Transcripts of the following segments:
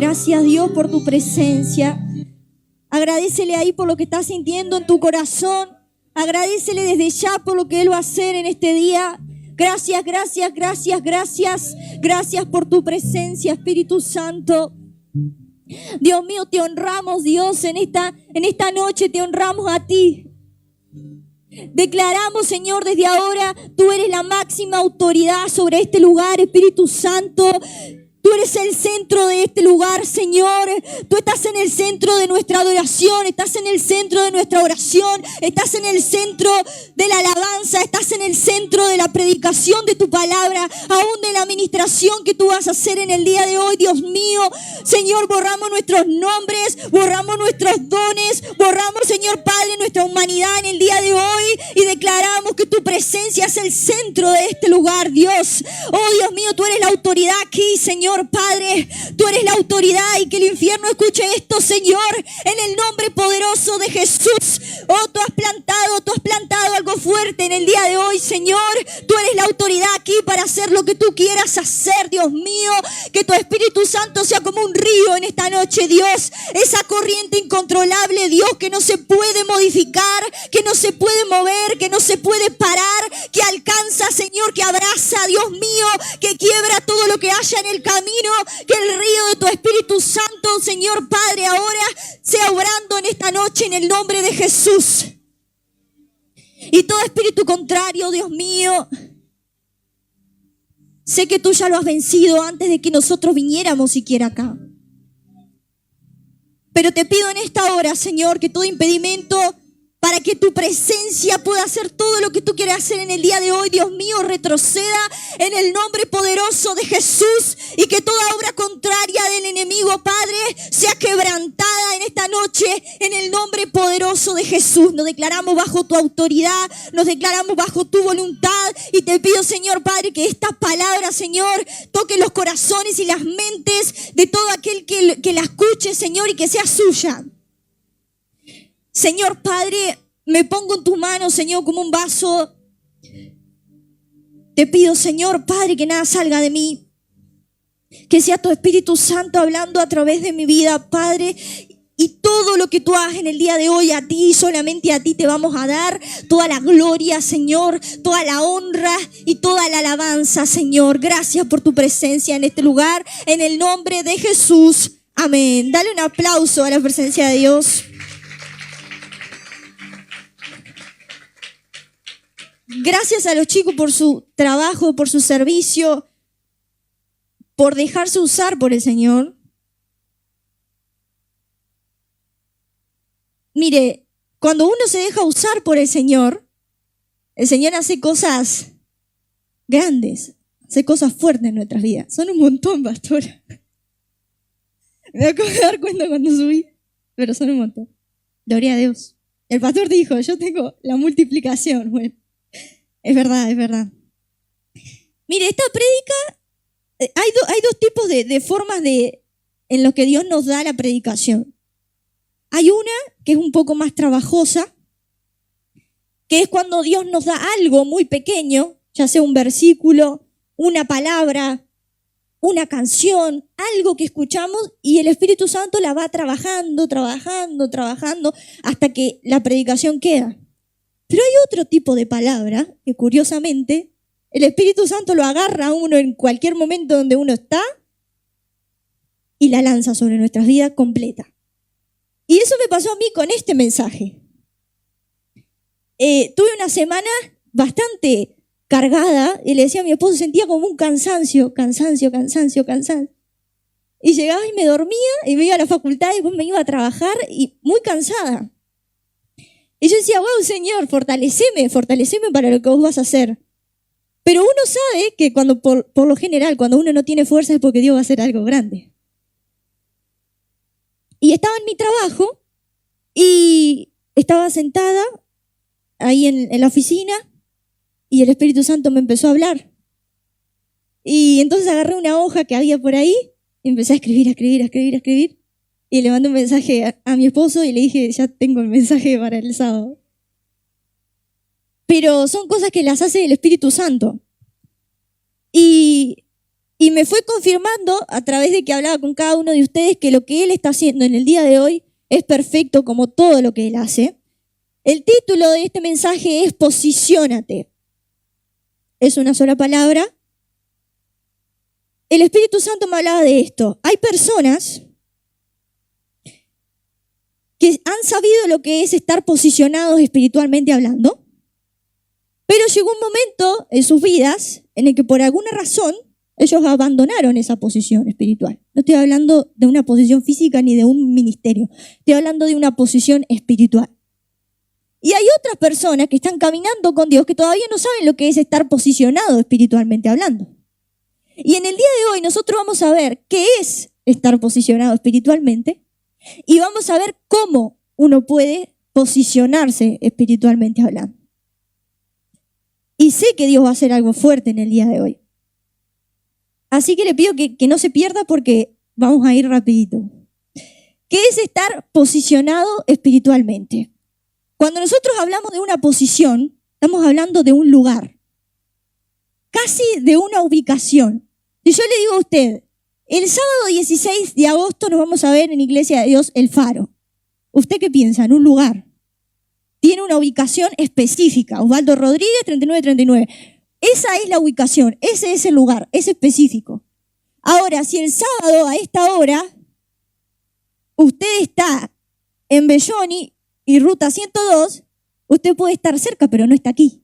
Gracias, Dios, por tu presencia. Agradécele ahí por lo que estás sintiendo en tu corazón. Agradécele desde ya por lo que Él va a hacer en este día. Gracias, gracias, gracias, gracias. Gracias por tu presencia, Espíritu Santo. Dios mío, te honramos, Dios, en esta noche te honramos a ti. Declaramos, Señor, desde ahora, tú eres la máxima autoridad sobre este lugar, Espíritu Santo. Tú eres el centro de este lugar, Señor. Tú estás en el centro de nuestra adoración, estás en el centro de nuestra oración, estás en el centro de la alabanza, estás en el centro de la predicación de tu palabra, aún de la administración que tú vas a hacer en el día de hoy, Dios mío. Señor, borramos nuestros nombres, borramos nuestros dones, borramos, Señor Padre, nuestra humanidad en el día de hoy y declaramos que tu presencia es el centro de este lugar, Dios. Oh, Dios mío, tú eres la autoridad aquí, Señor Padre, tú eres la autoridad y que el infierno escuche esto, Señor, en el nombre poderoso de Jesús. Oh, tú has plantado algo fuerte en el día de hoy, Señor. Tú eres la autoridad aquí para hacer lo que tú quieras hacer, Dios mío. Que tu Espíritu Santo sea como un río en esta noche, Dios. Esa corriente incontrolable, Dios, que no se puede modificar, que no se puede mover, que no se puede parar, que alcanza, Señor, que abraza, Dios mío, que quiebra todo lo que haya en el camino. Que el río de tu Espíritu Santo, Señor Padre, ahora sea obrando en esta noche en el nombre de Jesús. Y todo espíritu contrario, Dios mío, sé que tú ya lo has vencido antes de que nosotros viniéramos siquiera acá. Pero te pido en esta hora, Señor, que todo impedimento para que tu presencia pueda hacer todo lo que tú quieres hacer en el día de hoy, Dios mío, retroceda en el nombre poderoso de Jesús y que toda obra contraria del enemigo, Padre, sea quebrantada en esta noche en el nombre poderoso de Jesús. Nos declaramos bajo tu autoridad, nos declaramos bajo tu voluntad y te pido, Señor Padre, que esta palabra, Señor, toque los corazones y las mentes de todo aquel que la escuche, Señor, y que sea suya. Señor Padre, me pongo en tus manos, Señor, como un vaso. Te pido, Señor Padre, que nada salga de mí. Que sea tu Espíritu Santo hablando a través de mi vida, Padre. Y todo lo que tú hagas en el día de hoy, a ti, solamente a ti te vamos a dar toda la gloria, Señor, toda la honra y toda la alabanza, Señor. Gracias por tu presencia en este lugar, en el nombre de Jesús. Amén. Dale un aplauso a la presencia de Dios. Gracias a los chicos por su trabajo, por su servicio, por dejarse usar por el Señor. Mire, cuando uno se deja usar por el Señor hace cosas grandes, hace cosas fuertes en nuestras vidas. Son un montón, pastora. Me acabo de dar cuenta cuando subí, pero son un montón. Gloria a Dios. El pastor dijo, yo tengo la multiplicación. Bueno. Es verdad, es verdad. Mire, esta prédica, hay dos tipos de formas en los que Dios nos da la predicación. Hay una que es un poco más trabajosa, que es cuando Dios nos da algo muy pequeño, ya sea un versículo, una palabra, una canción, algo que escuchamos y el Espíritu Santo la va trabajando hasta que la predicación queda. Pero hay otro tipo de palabra que curiosamente el Espíritu Santo lo agarra a uno en cualquier momento donde uno está y la lanza sobre nuestras vidas completa. Y eso me pasó a mí con este mensaje. Tuve una semana bastante cargada y le decía a mi esposo, sentía como un cansancio. Y llegaba y me dormía y me iba a la facultad y después me iba a trabajar y muy cansada. Y yo decía, wow, Señor, fortaleceme para lo que vos vas a hacer. Pero uno sabe que cuando por lo general, cuando uno no tiene fuerza es porque Dios va a hacer algo grande. Y estaba en mi trabajo y estaba sentada ahí en la oficina y el Espíritu Santo me empezó a hablar. Y entonces agarré una hoja que había por ahí y empecé a escribir. Y le mandé un mensaje a mi esposo y le dije, ya tengo el mensaje para el sábado. Pero son cosas que las hace el Espíritu Santo. Y Y me fue confirmando a través de que hablaba con cada uno de ustedes que lo que Él está haciendo en el día de hoy es perfecto como todo lo que Él hace. El título de este mensaje es Posiciónate. Es una sola palabra. El Espíritu Santo me hablaba de esto. Hay personas que han sabido lo que es estar posicionados espiritualmente hablando, pero llegó un momento en sus vidas en el que por alguna razón ellos abandonaron esa posición espiritual. No estoy hablando de una posición física ni de un ministerio, estoy hablando de una posición espiritual. Y hay otras personas que están caminando con Dios que todavía no saben lo que es estar posicionado espiritualmente hablando. Y en el día de hoy nosotros vamos a ver qué es estar posicionado espiritualmente y vamos a ver cómo uno puede posicionarse espiritualmente hablando. Y sé que Dios va a hacer algo fuerte en el día de hoy. Así que le pido que no se pierda porque vamos a ir rapidito. ¿Qué es estar posicionado espiritualmente? Cuando nosotros hablamos de una posición, estamos hablando de un lugar, casi de una ubicación. Y yo le digo a usted, el sábado 16 de agosto nos vamos a ver en Iglesia de Dios El Faro. ¿Usted qué piensa? En un lugar. Tiene una ubicación específica. Osvaldo Rodríguez, 3939. Esa es la ubicación, ese es el lugar, es específico. Ahora, si el sábado a esta hora usted está en Belloni y Ruta 102, usted puede estar cerca, pero no está aquí.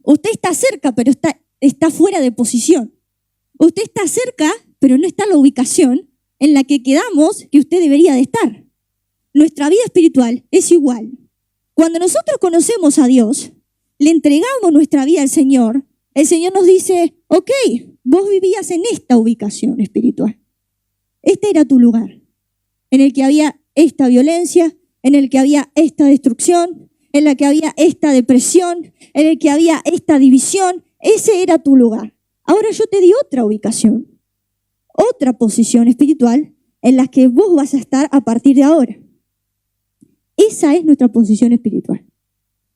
Usted está cerca, pero está fuera de posición. Usted está cerca, pero no está en la ubicación en la que quedamos que usted debería de estar. Nuestra vida espiritual es igual. Cuando nosotros conocemos a Dios, le entregamos nuestra vida al Señor, el Señor nos dice, ok, vos vivías en esta ubicación espiritual. Este era tu lugar, en el que había esta violencia, en el que había esta destrucción, en la que había esta depresión, en el que había esta división. Ese era tu lugar. Ahora yo te di otra ubicación, otra posición espiritual en la que vos vas a estar a partir de ahora. Esa es nuestra posición espiritual.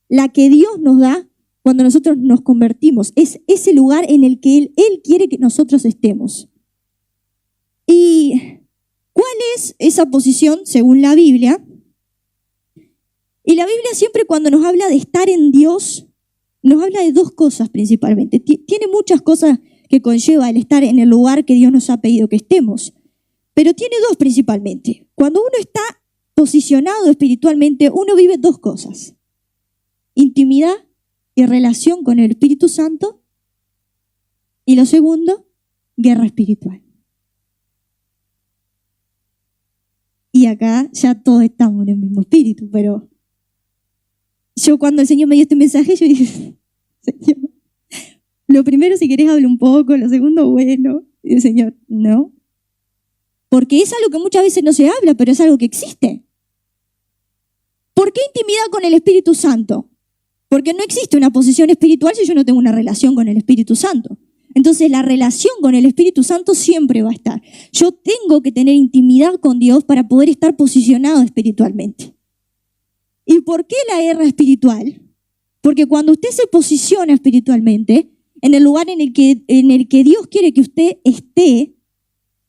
La que Dios nos da cuando nosotros nos convertimos. Es ese lugar en el que Él quiere que nosotros estemos. ¿Y cuál es esa posición según la Biblia? Y la Biblia siempre cuando nos habla de estar en Dios, nos habla de dos cosas principalmente. Tiene muchas cosas que conlleva el estar en el lugar que Dios nos ha pedido que estemos. Pero tiene dos principalmente. Cuando uno está posicionado espiritualmente, uno vive dos cosas. Intimidad y relación con el Espíritu Santo. Y lo segundo, guerra espiritual. Y acá ya todos estamos en el mismo espíritu, pero yo cuando el Señor me dio este mensaje, yo dije, Señor, lo primero si querés hable un poco, lo segundo bueno. Y el Señor, no. Porque es algo que muchas veces no se habla, pero es algo que existe. ¿Por qué intimidad con el Espíritu Santo? Porque no existe una posición espiritual si yo no tengo una relación con el Espíritu Santo. Entonces la relación con el Espíritu Santo siempre va a estar. Yo tengo que tener intimidad con Dios para poder estar posicionado espiritualmente. ¿Y por qué la guerra espiritual? Porque cuando usted se posiciona espiritualmente, en el lugar en el que Dios quiere que usted esté,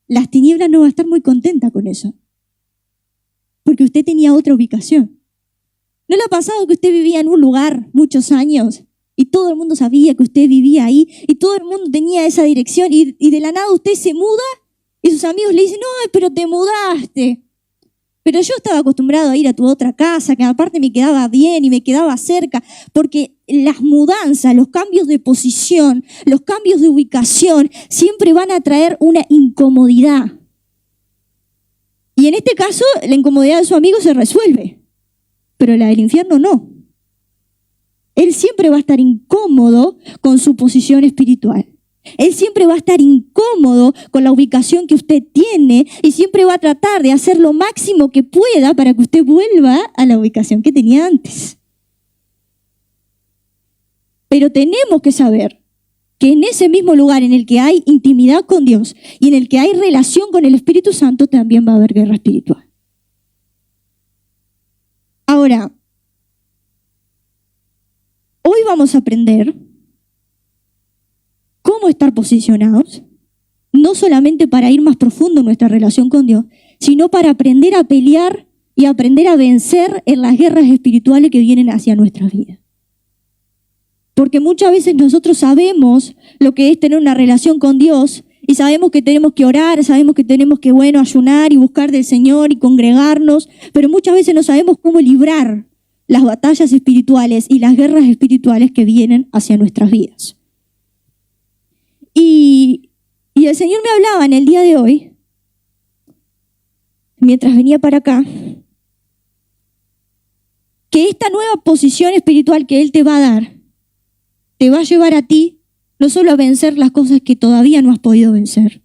las tinieblas no van a estar muy contentas con eso. Porque usted tenía otra ubicación. ¿No le ha pasado que usted vivía en un lugar muchos años y todo el mundo sabía que usted vivía ahí y todo el mundo tenía esa dirección y de la nada usted se muda y sus amigos le dicen, no, pero te mudaste? Pero yo estaba acostumbrado a ir a tu otra casa, que aparte me quedaba bien y me quedaba cerca, porque las mudanzas, los cambios de posición, los cambios de ubicación siempre van a traer una incomodidad. Y en este caso, la incomodidad de su amigo se resuelve, pero la del infierno no. Él siempre va a estar incómodo con su posición espiritual. Él siempre va a estar incómodo con la ubicación que usted tiene y siempre va a tratar de hacer lo máximo que pueda para que usted vuelva a la ubicación que tenía antes. Pero tenemos que saber que en ese mismo lugar en el que hay intimidad con Dios y en el que hay relación con el Espíritu Santo, también va a haber guerra espiritual. Ahora, hoy vamos a aprender cómo necesitamos estar posicionados, no solamente para ir más profundo en nuestra relación con Dios, sino para aprender a pelear y aprender a vencer en las guerras espirituales que vienen hacia nuestras vidas. Porque muchas veces nosotros sabemos lo que es tener una relación con Dios y sabemos que tenemos que orar, sabemos que tenemos que, ayunar y buscar del Señor y congregarnos, pero muchas veces no sabemos cómo librar las batallas espirituales y las guerras espirituales que vienen hacia nuestras vidas. Y el Señor me hablaba en el día de hoy, mientras venía para acá, que esta nueva posición espiritual que Él te va a dar, te va a llevar a ti no solo a vencer las cosas que todavía no has podido vencer,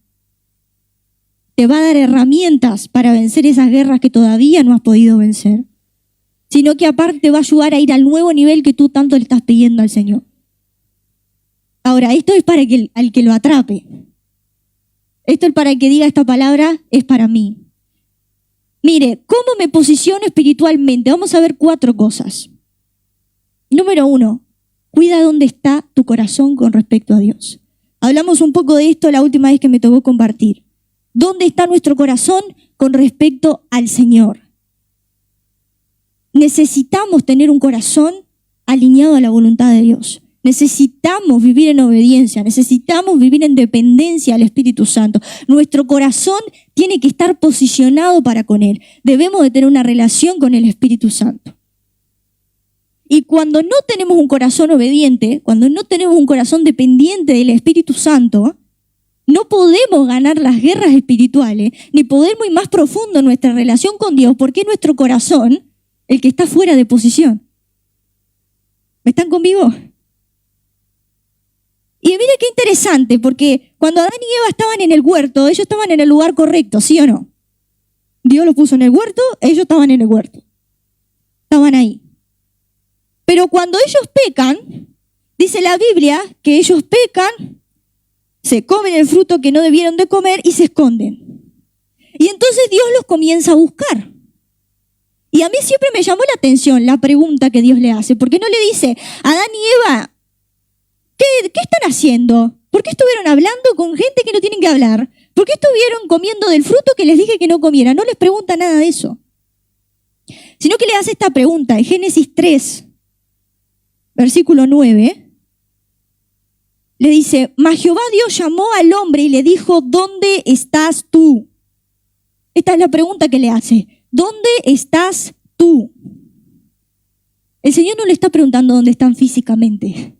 te va a dar herramientas para vencer esas guerras que todavía no has podido vencer, sino que aparte te va a ayudar a ir al nuevo nivel que tú tanto le estás pidiendo al Señor. Ahora, esto es para al que lo atrape. Esto es para el que diga esta palabra, es para mí. Mire, ¿cómo me posiciono espiritualmente? Vamos a ver 4 cosas. Número 1, cuida dónde está tu corazón con respecto a Dios. Hablamos un poco de esto la última vez que me tocó compartir. ¿Dónde está nuestro corazón con respecto al Señor? Necesitamos tener un corazón alineado a la voluntad de Dios. Necesitamos vivir en obediencia, necesitamos vivir en dependencia al Espíritu Santo. Nuestro corazón tiene que estar posicionado para con Él. Debemos de tener una relación con el Espíritu Santo. Y cuando no tenemos un corazón obediente, cuando no tenemos un corazón dependiente del Espíritu Santo, no podemos ganar las guerras espirituales, ni podemos ir más profundo en nuestra relación con Dios, porque es nuestro corazón el que está fuera de posición. ¿Me están conmigo? Y mire qué interesante, porque cuando Adán y Eva estaban en el huerto, ellos estaban en el lugar correcto, ¿sí o no? Dios los puso en el huerto, ellos estaban en el huerto. Estaban ahí. Pero cuando ellos pecan, dice la Biblia que ellos pecan, se comen el fruto que no debieron de comer y se esconden. Y entonces Dios los comienza a buscar. Y a mí siempre me llamó la atención la pregunta que Dios le hace, porque no le dice, Adán y Eva, ¿qué están haciendo? ¿Por qué estuvieron hablando con gente que no tienen que hablar? ¿Por qué estuvieron comiendo del fruto que les dije que no comieran? No les pregunta nada de eso. Sino que le hace esta pregunta en Génesis 3, versículo 9. Le dice, mas Jehová Dios llamó al hombre y le dijo, ¿dónde estás tú? Esta es la pregunta que le hace. ¿Dónde estás tú? El Señor no le está preguntando dónde están físicamente.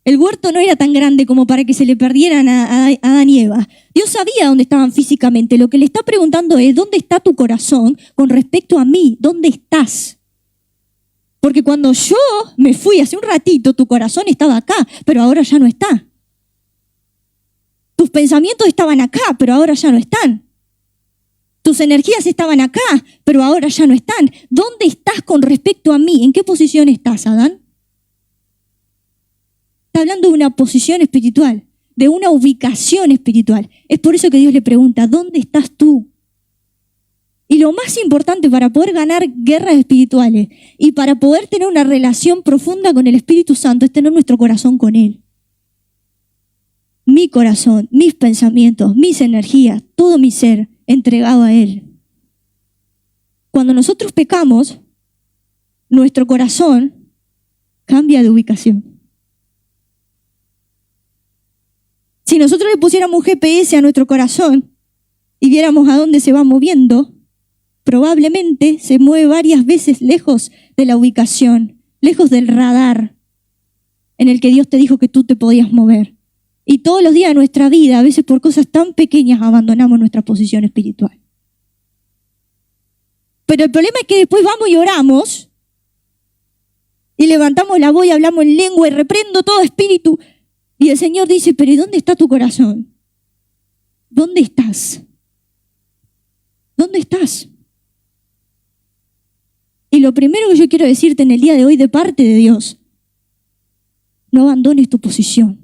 El huerto no era tan grande como para que se le perdieran a Adán y Eva. Dios sabía dónde estaban físicamente. Lo que le está preguntando es, ¿dónde está tu corazón con respecto a mí? ¿Dónde estás? Porque cuando yo me fui hace un ratito, tu corazón estaba acá, pero ahora ya no está. Tus pensamientos estaban acá, pero ahora ya no están. Tus energías estaban acá, pero ahora ya no están. ¿Dónde estás con respecto a mí? ¿En qué posición estás, Adán? Está hablando de una posición espiritual, de una ubicación espiritual. Es por eso que Dios le pregunta, ¿dónde estás tú? Y lo más importante para poder ganar guerras espirituales y para poder tener una relación profunda con el Espíritu Santo es tener nuestro corazón con Él. Mi corazón, mis pensamientos, mis energías, todo mi ser entregado a Él. Cuando nosotros pecamos, nuestro corazón cambia de ubicación. Si nosotros le pusiéramos un GPS a nuestro corazón y viéramos a dónde se va moviendo, probablemente se mueve varias veces lejos de la ubicación, lejos del radar en el que Dios te dijo que tú te podías mover. Y todos los días de nuestra vida, a veces por cosas tan pequeñas, abandonamos nuestra posición espiritual. Pero el problema es que después vamos y oramos y levantamos la voz y hablamos en lengua y reprendo todo espíritu. Y el Señor dice, pero ¿y dónde está tu corazón? ¿Dónde estás? ¿Dónde estás? Y lo primero que yo quiero decirte en el día de hoy de parte de Dios, no abandones tu posición.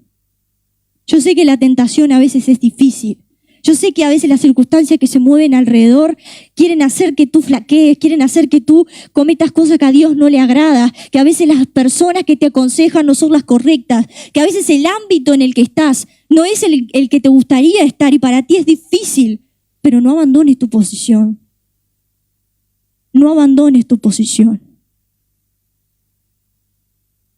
Yo sé que la tentación a veces es difícil. Yo sé que a veces las circunstancias que se mueven alrededor quieren hacer que tú flaquees, quieren hacer que tú cometas cosas que a Dios no le agrada, que a veces las personas que te aconsejan no son las correctas, que a veces el ámbito en el que estás no es el que te gustaría estar y para ti es difícil, pero no abandones tu posición. No abandones tu posición.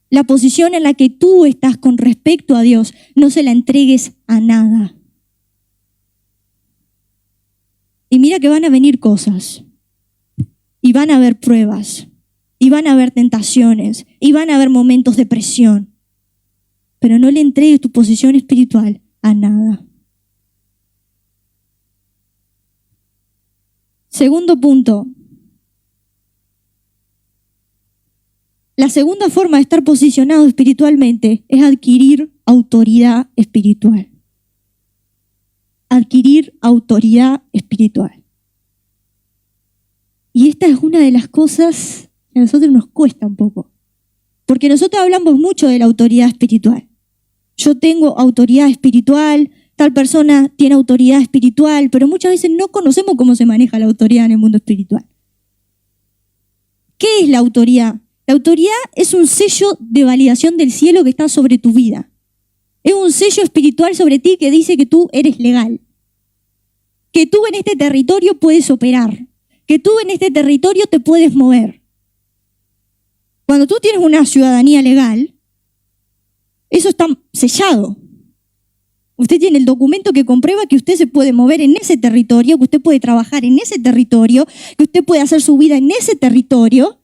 La posición en la que tú estás con respecto a Dios, no se la entregues a nada. Y mira que van a venir cosas, y van a haber pruebas, y van a haber tentaciones, y van a haber momentos de presión. Pero no le entregues tu posición espiritual a nada. Segundo punto. La segunda forma de estar posicionado espiritualmente es adquirir autoridad espiritual. Adquirir autoridad espiritual. Y esta es una de las cosas que a nosotros nos cuesta un poco. Porque nosotros hablamos mucho de la autoridad espiritual. Yo tengo autoridad espiritual, tal persona tiene autoridad espiritual, pero muchas veces no conocemos cómo se maneja la autoridad en el mundo espiritual. ¿Qué es la autoridad? La autoridad es un sello de validación del cielo que está sobre tu vida. Es un sello espiritual sobre ti que dice que tú eres legal. Que tú en este territorio puedes operar. Que tú en este territorio te puedes mover. Cuando tú tienes una ciudadanía legal, eso está sellado. Usted tiene el documento que comprueba que usted se puede mover en ese territorio, que usted puede trabajar en ese territorio, que usted puede hacer su vida en ese territorio.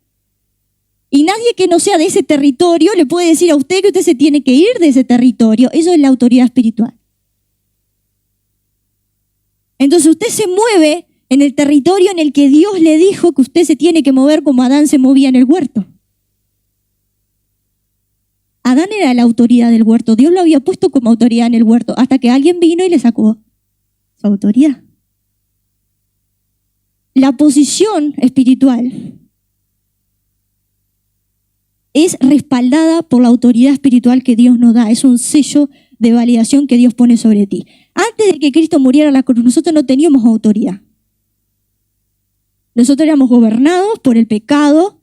Y nadie que no sea de ese territorio le puede decir a usted que usted se tiene que ir de ese territorio. Eso es la autoridad espiritual. Entonces usted se mueve en el territorio en el que Dios le dijo que usted se tiene que mover como Adán se movía en el huerto. Adán era la autoridad del huerto. Dios lo había puesto como autoridad en el huerto hasta que alguien vino y le sacó su autoridad. La posición espiritual es respaldada por la autoridad espiritual que Dios nos da. Es un sello de validación que Dios pone sobre ti. Antes de que Cristo muriera en la cruz, nosotros no teníamos autoridad. Nosotros éramos gobernados por el pecado,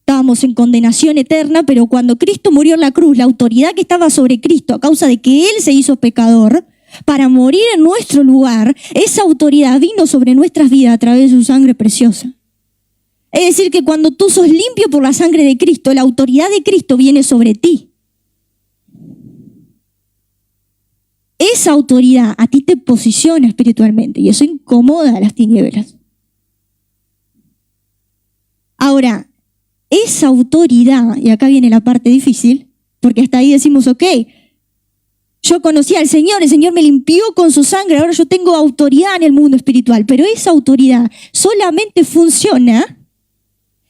estábamos en condenación eterna, pero cuando Cristo murió en la cruz, la autoridad que estaba sobre Cristo a causa de que Él se hizo pecador, para morir en nuestro lugar, esa autoridad vino sobre nuestras vidas a través de su sangre preciosa. Es decir, que cuando tú sos limpio por la sangre de Cristo, la autoridad de Cristo viene sobre ti. Esa autoridad a ti te posiciona espiritualmente y eso incomoda a las tinieblas. Ahora, esa autoridad, y acá viene la parte difícil, porque hasta ahí decimos, ok, yo conocí al Señor, el Señor me limpió con su sangre, ahora yo tengo autoridad en el mundo espiritual, pero esa autoridad solamente funciona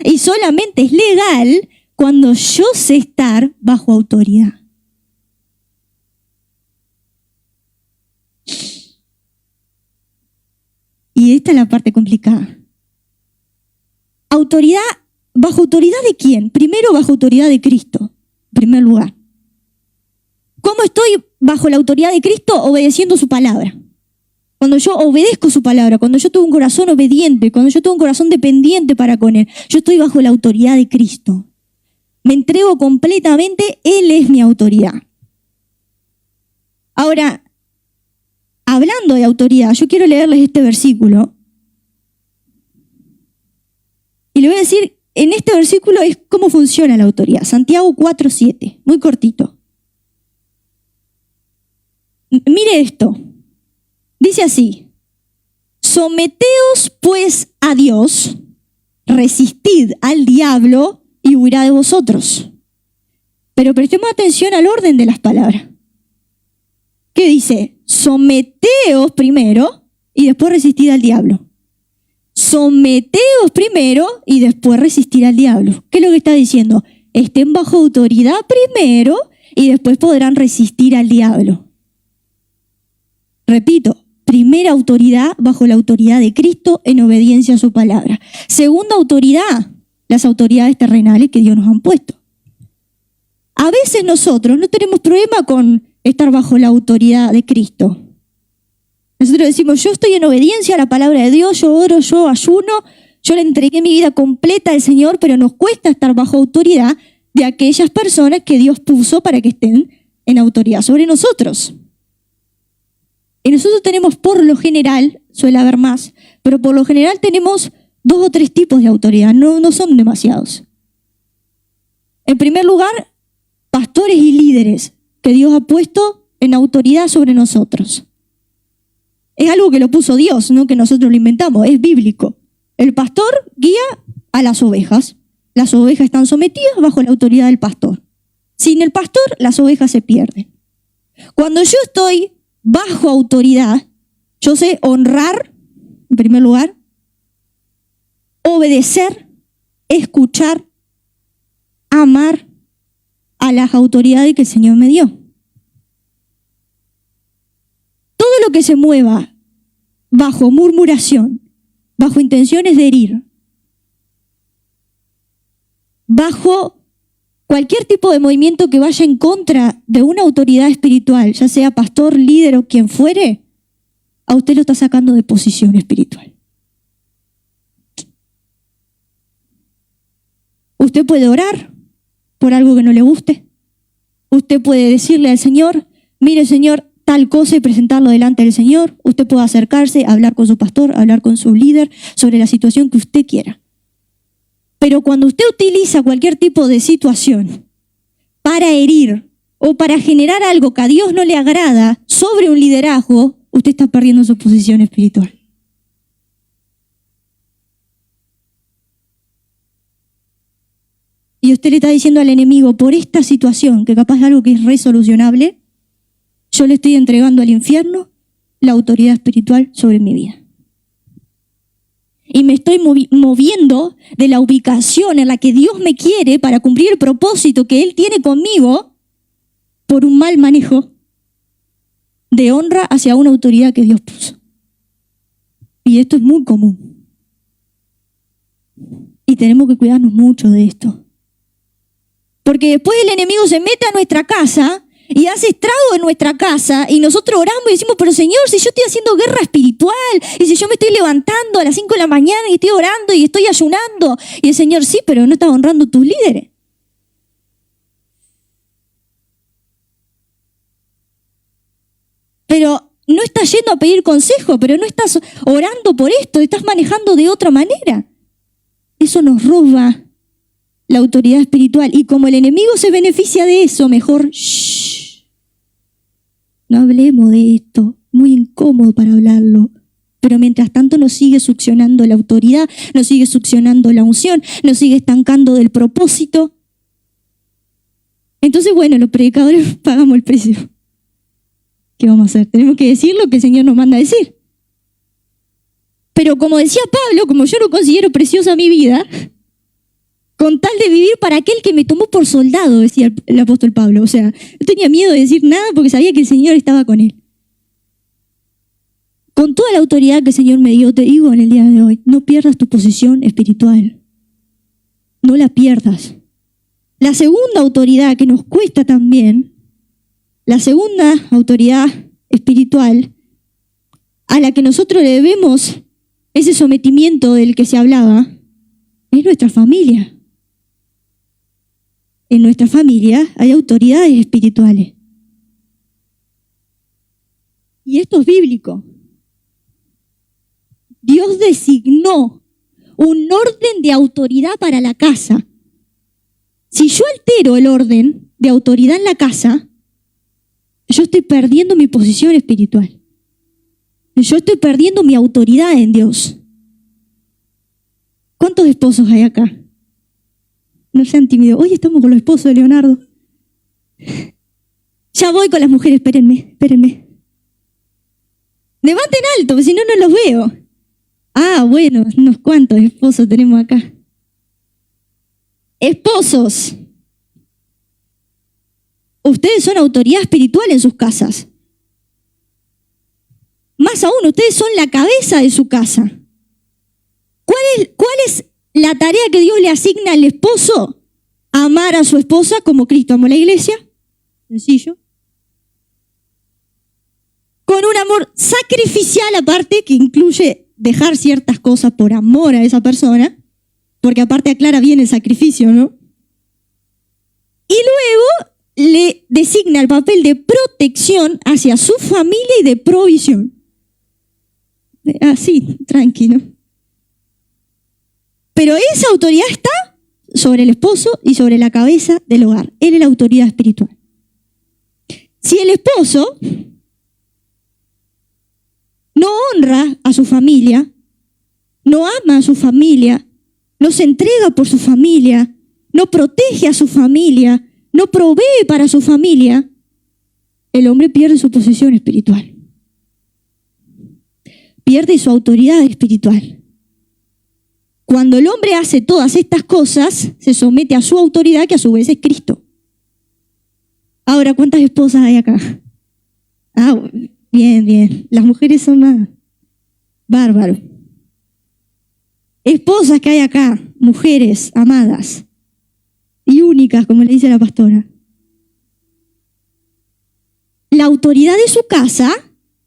y solamente es legal cuando yo sé estar bajo autoridad. Y esta es la parte complicada. Autoridad, ¿bajo autoridad de quién? Primero bajo autoridad de Cristo, en primer lugar. ¿Cómo estoy bajo la autoridad de Cristo? Obedeciendo su palabra. Cuando yo obedezco su palabra, cuando yo tengo un corazón obediente, cuando yo tengo un corazón dependiente para con Él, yo estoy bajo la autoridad de Cristo. Me entrego completamente, Él es mi autoridad. Ahora, hablando de autoridad, yo quiero leerles este versículo. Y le voy a decir, en este versículo es cómo funciona la autoridad. Santiago 4:7, muy cortito. Mire esto. Dice así: someteos pues a Dios, resistid al diablo y huirá de vosotros. Pero prestemos atención al orden de las palabras. ¿Qué dice? Someteos primero y después resistid al diablo. Someteos primero y después resistir al diablo. ¿Qué es lo que está diciendo? Estén bajo autoridad primero y después podrán resistir al diablo. Repito, primera autoridad bajo la autoridad de Cristo en obediencia a su palabra. Segunda autoridad, las autoridades terrenales que Dios nos han puesto. A veces nosotros no tenemos problema con estar bajo la autoridad de Cristo. Nosotros decimos, yo estoy en obediencia a la palabra de Dios, yo oro, yo ayuno, yo le entregué mi vida completa al Señor, pero nos cuesta estar bajo autoridad de aquellas personas que Dios puso para que estén en autoridad sobre nosotros. Y nosotros tenemos, por lo general, suele haber más, pero por lo general tenemos 2 o 3 tipos de autoridad, no son demasiados. En primer lugar, pastores y líderes que Dios ha puesto en autoridad sobre nosotros. Es algo que lo puso Dios, no que nosotros lo inventamos, es bíblico. El pastor guía a las ovejas. Las ovejas están sometidas bajo la autoridad del pastor. Sin el pastor, las ovejas se pierden. Cuando yo estoy bajo autoridad, yo sé honrar, en primer lugar, obedecer, escuchar, amar a las autoridades que el Señor me dio. Todo lo que se mueva bajo murmuración, bajo intenciones de herir, bajo cualquier tipo de movimiento que vaya en contra de una autoridad espiritual, ya sea pastor, líder o quien fuere, a usted lo está sacando de posición espiritual. Usted puede orar por algo que no le guste. Usted puede decirle al Señor, mire Señor, tal cosa y presentarlo delante del Señor. Usted puede acercarse, hablar con su pastor, hablar con su líder sobre la situación que usted quiera. Pero cuando usted utiliza cualquier tipo de situación para herir o para generar algo que a Dios no le agrada sobre un liderazgo, usted está perdiendo su posición espiritual. Y usted le está diciendo al enemigo, por esta situación, que capaz es algo que es resolucionable, yo le estoy entregando al infierno la autoridad espiritual sobre mi vida. Y me estoy moviendo de la ubicación en la que Dios me quiere para cumplir el propósito que Él tiene conmigo por un mal manejo de honra hacia una autoridad que Dios puso. Y esto es muy común. Y tenemos que cuidarnos mucho de esto. Porque después el enemigo se mete a nuestra casa y hace estrago en nuestra casa y nosotros oramos y decimos, pero Señor, si yo estoy haciendo guerra espiritual y si yo me estoy levantando a las 5 de la mañana y estoy orando y estoy ayunando. Y el Señor, sí, pero no estás honrando a tus líderes. Pero no estás yendo a pedir consejo, pero no estás orando por esto, estás manejando de otra manera. Eso nos roba la autoridad espiritual. Y como el enemigo se beneficia de eso, mejor no hablemos de esto. Muy incómodo para hablarlo. Pero mientras tanto nos sigue succionando la autoridad, nos sigue succionando la unción, nos sigue estancando del propósito. Entonces, bueno, los predicadores pagamos el precio. ¿Qué vamos a hacer? Tenemos que decir lo que el Señor nos manda a decir. Pero como decía Pablo, como yo no considero preciosa mi vida, con tal de vivir para aquel que me tomó por soldado, decía el apóstol Pablo. O sea, no tenía miedo de decir nada porque sabía que el Señor estaba con él. Con toda la autoridad que el Señor me dio, te digo en el día de hoy, no pierdas tu posición espiritual. No la pierdas. La segunda autoridad que nos cuesta también, la segunda autoridad espiritual a la que nosotros le debemos ese sometimiento del que se hablaba, es nuestra familia. En nuestra familia hay autoridades espirituales. Y esto es bíblico. Dios designó un orden de autoridad para la casa. Si yo altero el orden de autoridad en la casa, yo estoy perdiendo mi posición espiritual. Yo estoy perdiendo mi autoridad en Dios. ¿Cuántos esposos hay acá? No sean tímidos. Hoy estamos con los esposos de Leonardo. Ya voy con las mujeres, espérenme. Levanten alto, porque si no, no los veo. Ah, bueno, unos cuantos esposos tenemos acá. Esposos. Ustedes son autoridad espiritual en sus casas. Más aún, ustedes son la cabeza de su casa. ¿Cuál es la tarea que Dios le asigna al esposo? Amar a su esposa como Cristo amó a la iglesia. Sencillo. con un amor sacrificial aparte, que incluye dejar ciertas cosas por amor a esa persona, porque aparte aclara bien el sacrificio, ¿no? Y luego le designa el papel de protección hacia su familia y de provisión. Así, tranquilo. Pero esa autoridad está sobre el esposo y sobre la cabeza del hogar. Él es la autoridad espiritual. Si el esposo no honra a su familia, no ama a su familia, no se entrega por su familia, no protege a su familia, no provee para su familia, el hombre pierde su posición espiritual. Pierde su autoridad espiritual. Cuando el hombre hace todas estas cosas, se somete a su autoridad, que a su vez es Cristo. Ahora, ¿cuántas esposas hay acá? Bien. Las mujeres son más bárbaros. Esposas que hay acá, mujeres amadas y únicas, como le dice la pastora. La autoridad de su casa,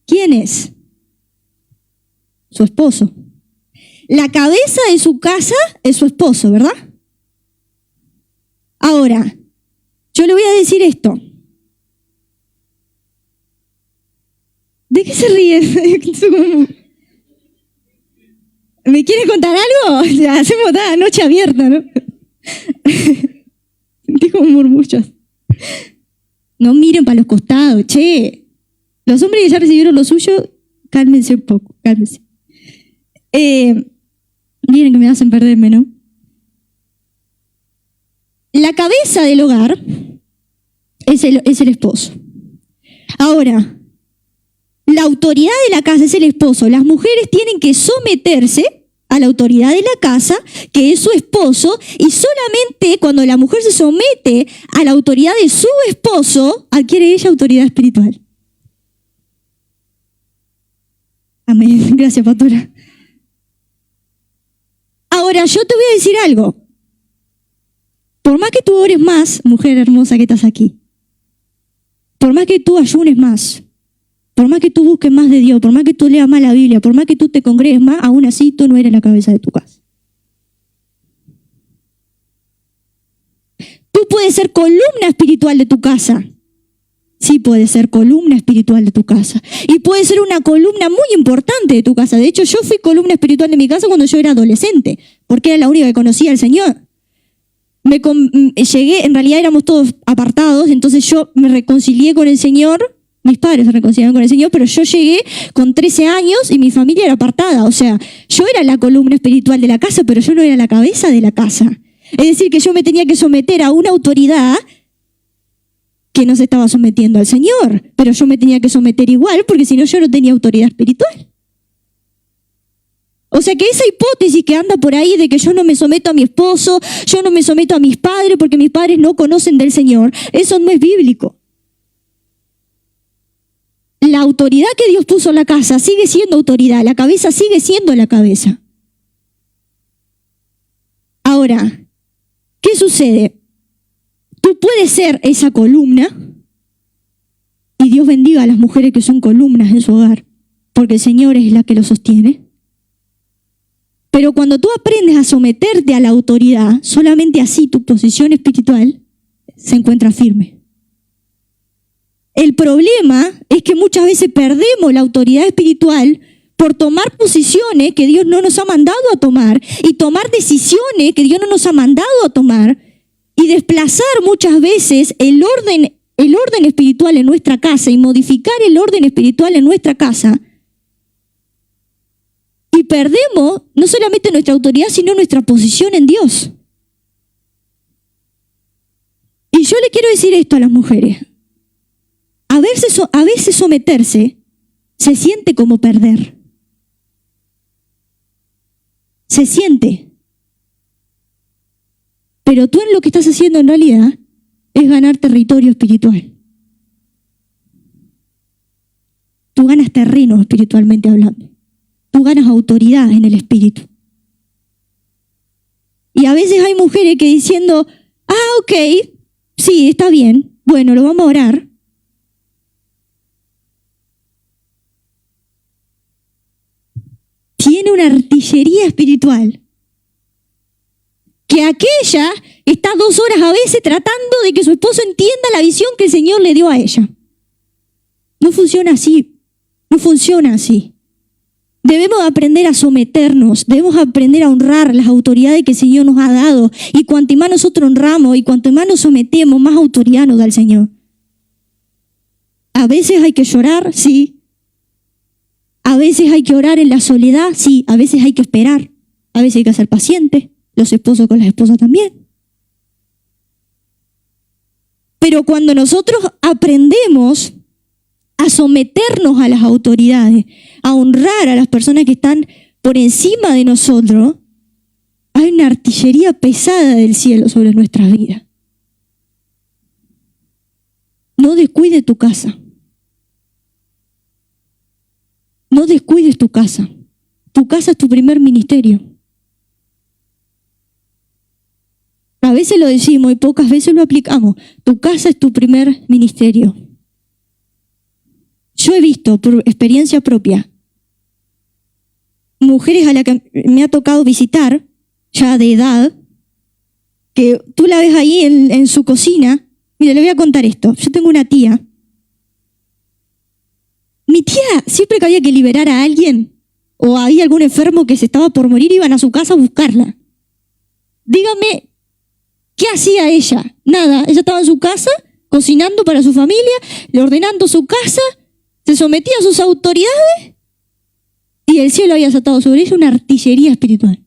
¿quién es? Su esposo. La cabeza de su casa es su esposo, ¿verdad? Ahora, yo le voy a decir esto. ¿De qué se ríe? ¿Me quiere contar algo? Ya hacemos la noche abierta, ¿no? Sentí como murmullos. No miren para los costados, che. Los hombres que ya recibieron lo suyo, cálmense un poco, cálmense. Miren que me hacen perderme, ¿no? La cabeza del hogar es el esposo. Ahora, la autoridad de la casa es el esposo. Las mujeres tienen que someterse a la autoridad de la casa, que es su esposo, y solamente cuando la mujer se somete a la autoridad de su esposo, adquiere ella autoridad espiritual. Amén. Gracias, pastora. Ahora, yo te voy a decir algo. Por más que tú ores más, mujer hermosa que estás aquí, por más que tú ayunes más, por más que tú busques más de Dios, por más que tú leas más la Biblia, por más que tú te congregues más, aún así tú no eres la cabeza de tu casa. Tú puedes ser columna espiritual de tu casa. Sí, puedes ser columna espiritual de tu casa. Y puedes ser una columna muy importante de tu casa. De hecho, yo fui columna espiritual de mi casa cuando yo era adolescente, porque era la única que conocía al Señor. Llegué, en realidad éramos todos apartados, entonces yo me reconcilié con el Señor. Mis padres se reconciliaron con el Señor, pero yo llegué con 13 años y mi familia era apartada. O sea, yo era la columna espiritual de la casa, pero yo no era la cabeza de la casa. Es decir, que yo me tenía que someter a una autoridad que no se estaba sometiendo al Señor, pero yo me tenía que someter igual, porque si no yo no tenía autoridad espiritual. O sea que esa hipótesis que anda por ahí de que yo no me someto a mi esposo, yo no me someto a mis padres porque mis padres no conocen del Señor, eso no es bíblico. La autoridad que Dios puso en la casa sigue siendo autoridad, la cabeza sigue siendo la cabeza. Ahora, ¿qué sucede? Tú puedes ser esa columna y Dios bendiga a las mujeres que son columnas en su hogar, porque el Señor es la que lo sostiene. Pero cuando tú aprendes a someterte a la autoridad, solamente así tu posición espiritual se encuentra firme. El problema es que muchas veces perdemos la autoridad espiritual por tomar posiciones que Dios no nos ha mandado a tomar y tomar decisiones que Dios no nos ha mandado a tomar y desplazar muchas veces el orden espiritual en nuestra casa y modificar el orden espiritual en nuestra casa. Y perdemos no solamente nuestra autoridad, sino nuestra posición en Dios. Y yo le quiero decir esto a las mujeres. A veces someterse se siente como perder. Se siente. Pero tú en lo que estás haciendo en realidad es ganar territorio espiritual. Tú ganas terreno espiritualmente hablando. Tú ganas autoridad en el espíritu. Y a veces hay mujeres que diciendo, ok, sí, está bien, bueno, lo vamos a orar. tiene una artillería espiritual. Que aquella está 2 horas a veces tratando de que su esposo entienda la visión que el Señor le dio a ella. No funciona así. No funciona así. Debemos aprender a someternos, debemos aprender a honrar las autoridades que el Señor nos ha dado. Y cuanto más nosotros honramos y cuanto más nos sometemos, más autoridad nos da el Señor. A veces hay que llorar, sí. A veces hay que orar en la soledad, sí. A veces hay que esperar. A veces hay que ser paciente. Los esposos con las esposas también. Pero cuando nosotros aprendemos a someternos a las autoridades, a honrar a las personas que están por encima de nosotros, hay una artillería pesada del cielo sobre nuestras vidas. No descuides tu casa. No descuides tu casa. Tu casa es tu primer ministerio. A veces lo decimos y pocas veces lo aplicamos. Tu casa es tu primer ministerio. Yo he visto por experiencia propia mujeres a las que me ha tocado visitar, ya de edad, que tú la ves ahí en su cocina. Mira, le voy a contar esto. Yo tengo una tía. Mi tía, siempre que había que liberar a alguien o había algún enfermo que se estaba por morir, iban a su casa a buscarla. Dígame, ¿qué hacía ella? Nada, ella estaba en su casa, cocinando para su familia, le ordenando su casa, se sometía a sus autoridades y el cielo había desatado sobre ella una artillería espiritual.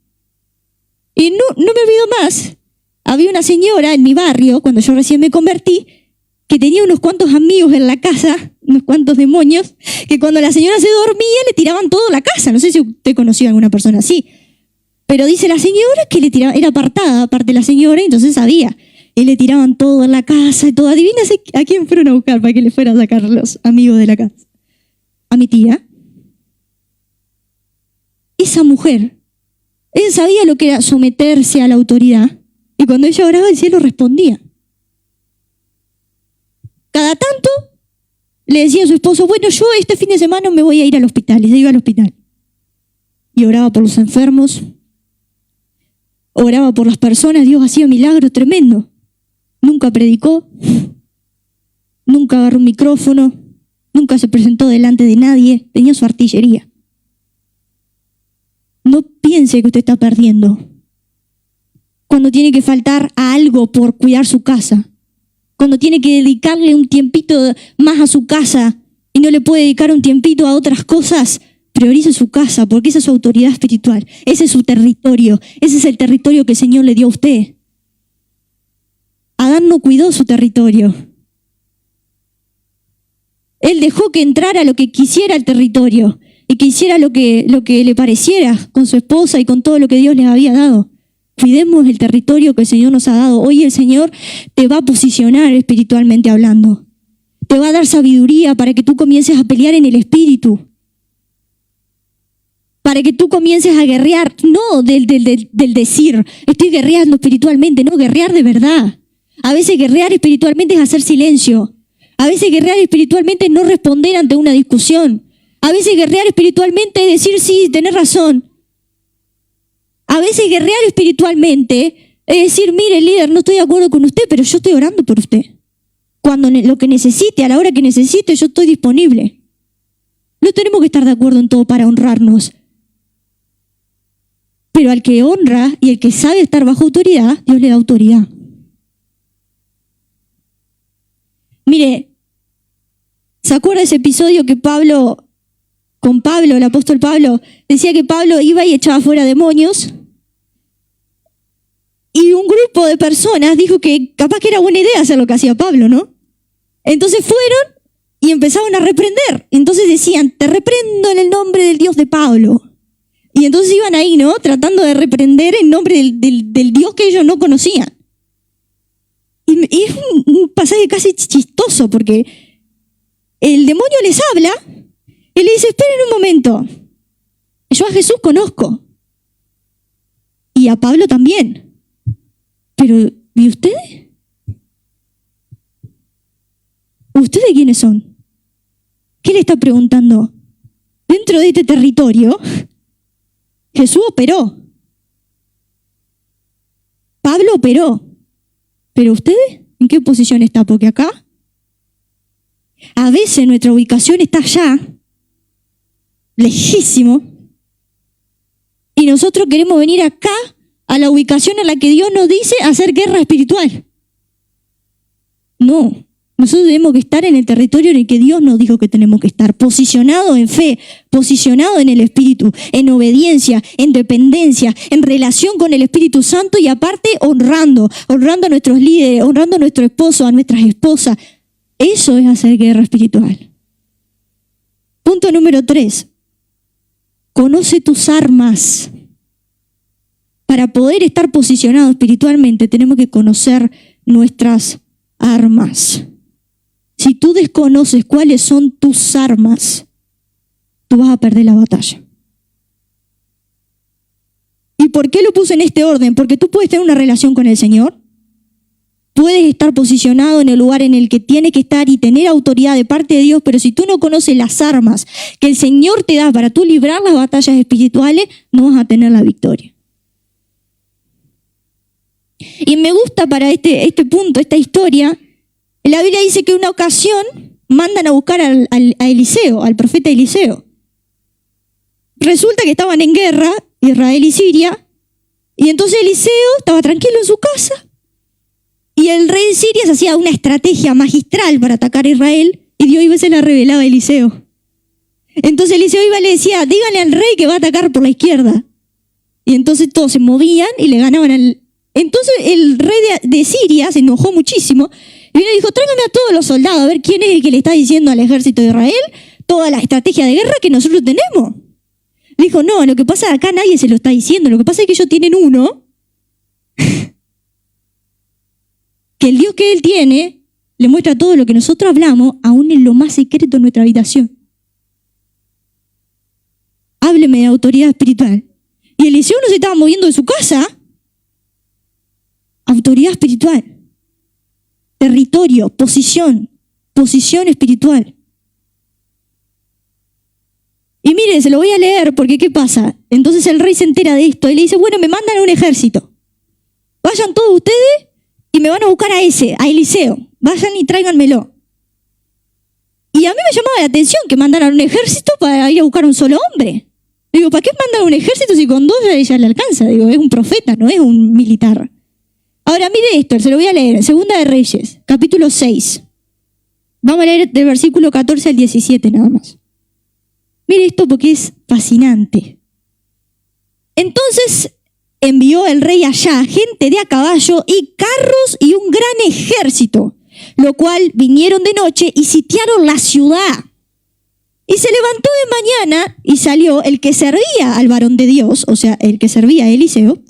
Y no me olvido más, había una señora en mi barrio, cuando yo recién me convertí, que tenía unos cuantos amigos en la casa, unos cuantos demonios, que cuando la señora se dormía le tiraban toda la casa. No sé si usted conoció a alguna persona así. Pero dice la señora que le tiraban, era apartada, aparte la señora, y entonces sabía. Y le tiraban todo en la casa y todo. Adivina a quién fueron a buscar para que le fueran a sacar los amigos de la casa. A mi tía. Esa mujer, ella sabía lo que era someterse a la autoridad. Y cuando ella oraba, el cielo respondía. Cada tanto le decía a su esposo, bueno, yo este fin de semana me voy a ir al hospital. Y se iba al hospital. Y oraba por los enfermos. Oraba por las personas. Dios hacía milagros tremendos. Nunca predicó. Nunca agarró un micrófono. Nunca se presentó delante de nadie. Tenía su artillería. No piense que usted está perdiendo cuando tiene que faltar a algo por cuidar su casa. Cuando tiene que dedicarle un tiempito más a su casa y no le puede dedicar un tiempito a otras cosas, priorice su casa, porque esa es su autoridad espiritual. Ese es su territorio. Ese es el territorio que el Señor le dio a usted. Adán no cuidó su territorio. Él dejó que entrara lo que quisiera el territorio y que hiciera lo que le pareciera con su esposa y con todo lo que Dios les había dado. Cuidemos el territorio que el Señor nos ha dado. Hoy el Señor te va a posicionar espiritualmente hablando. Te va a dar sabiduría para que tú comiences a pelear en el espíritu. Para que tú comiences a guerrear, no del decir, estoy guerreando espiritualmente, no, guerrear de verdad. A veces guerrear espiritualmente es hacer silencio. A veces guerrear espiritualmente es no responder ante una discusión. A veces guerrear espiritualmente es decir, sí, tenés razón. A veces guerrear espiritualmente es decir, mire, líder, no estoy de acuerdo con usted, pero yo estoy orando por usted. Cuando lo que necesite, a la hora que necesite, yo estoy disponible. No tenemos que estar de acuerdo en todo para honrarnos. Pero al que honra y el que sabe estar bajo autoridad, Dios le da autoridad. Mire, ¿se acuerda ese episodio que con Pablo, el apóstol Pablo, decía que Pablo iba y echaba fuera demonios? Y un grupo de personas dijo que capaz que era buena idea hacer lo que hacía Pablo, ¿no? Entonces fueron y empezaron a reprender. Entonces decían, te reprendo en el nombre del Dios de Pablo. Y entonces iban ahí, ¿no? Tratando de reprender en nombre del Dios que ellos no conocían. Y es un pasaje casi chistoso porque el demonio les habla y le dice, esperen un momento. Yo a Jesús conozco. Y a Pablo también. Pero, ¿y ustedes? ¿Ustedes quiénes son? ¿Qué le está preguntando? Dentro de este territorio Jesús operó. Pablo operó. Pero usted, ¿en qué posición está? Porque acá, a veces nuestra ubicación está allá, lejísimo, y nosotros queremos venir acá, a la ubicación en la que Dios nos dice hacer guerra espiritual. No, nosotros tenemos que estar en el territorio en el que Dios nos dijo que tenemos que estar, posicionados en fe, posicionados en el Espíritu, en obediencia, en dependencia, en relación con el Espíritu Santo y aparte honrando a nuestros líderes, honrando a nuestro esposo, a nuestras esposas. Eso es hacer guerra espiritual. Punto número 3. Conoce tus armas. Para poder estar posicionados espiritualmente tenemos que conocer nuestras armas. Si tú desconoces cuáles son tus armas, tú vas a perder la batalla. ¿Y por qué lo puse en este orden? Porque tú puedes tener una relación con el Señor, puedes estar posicionado en el lugar en el que tienes que estar y tener autoridad de parte de Dios, pero si tú no conoces las armas que el Señor te da para tú librar las batallas espirituales, no vas a tener la victoria. Y me gusta para este punto, esta historia, la Biblia dice que en una ocasión mandan a buscar a Eliseo, al profeta Eliseo. Resulta que estaban en guerra, Israel y Siria, y entonces Eliseo estaba tranquilo en su casa, y el rey de Siria se hacía una estrategia magistral para atacar a Israel, y Dios iba y se la revelaba a Eliseo. Entonces Eliseo iba y le decía, díganle al rey que va a atacar por la izquierda. Y entonces todos se movían y le ganaban al... Entonces el rey de Siria se enojó muchísimo y vino y dijo, tráigame a todos los soldados, a ver quién es el que le está diciendo al ejército de Israel toda la estrategia de guerra que nosotros tenemos. Le dijo, no, lo que pasa es que acá nadie se lo está diciendo, lo que pasa es que ellos tienen uno, que el Dios que él tiene le muestra todo lo que nosotros hablamos, aún en lo más secreto de nuestra habitación. Hábleme de autoridad espiritual. Y Eliseo no se estaba moviendo de su casa. Autoridad espiritual, territorio, posición espiritual. Y mire, se lo voy a leer porque ¿qué pasa? Entonces el rey se entera de esto y le dice, bueno, me mandan a un ejército. Vayan todos ustedes y me van a buscar a Eliseo. Vayan y tráiganmelo. Y a mí me llamaba la atención que mandaran un ejército para ir a buscar a un solo hombre. Digo, ¿para qué mandan un ejército si con dos ya le alcanza? Digo, es un profeta, no es un militar. Ahora mire esto, se lo voy a leer, en Segunda de Reyes, capítulo 6. Vamos a leer del versículo 14 al 17 nada más. Mire esto porque es fascinante. Entonces envió el rey allá gente de a caballo y carros y un gran ejército, lo cual vinieron de noche y sitiaron la ciudad. Y se levantó de mañana y salió el que servía al varón de Dios, o sea, el que servía a Eliseo,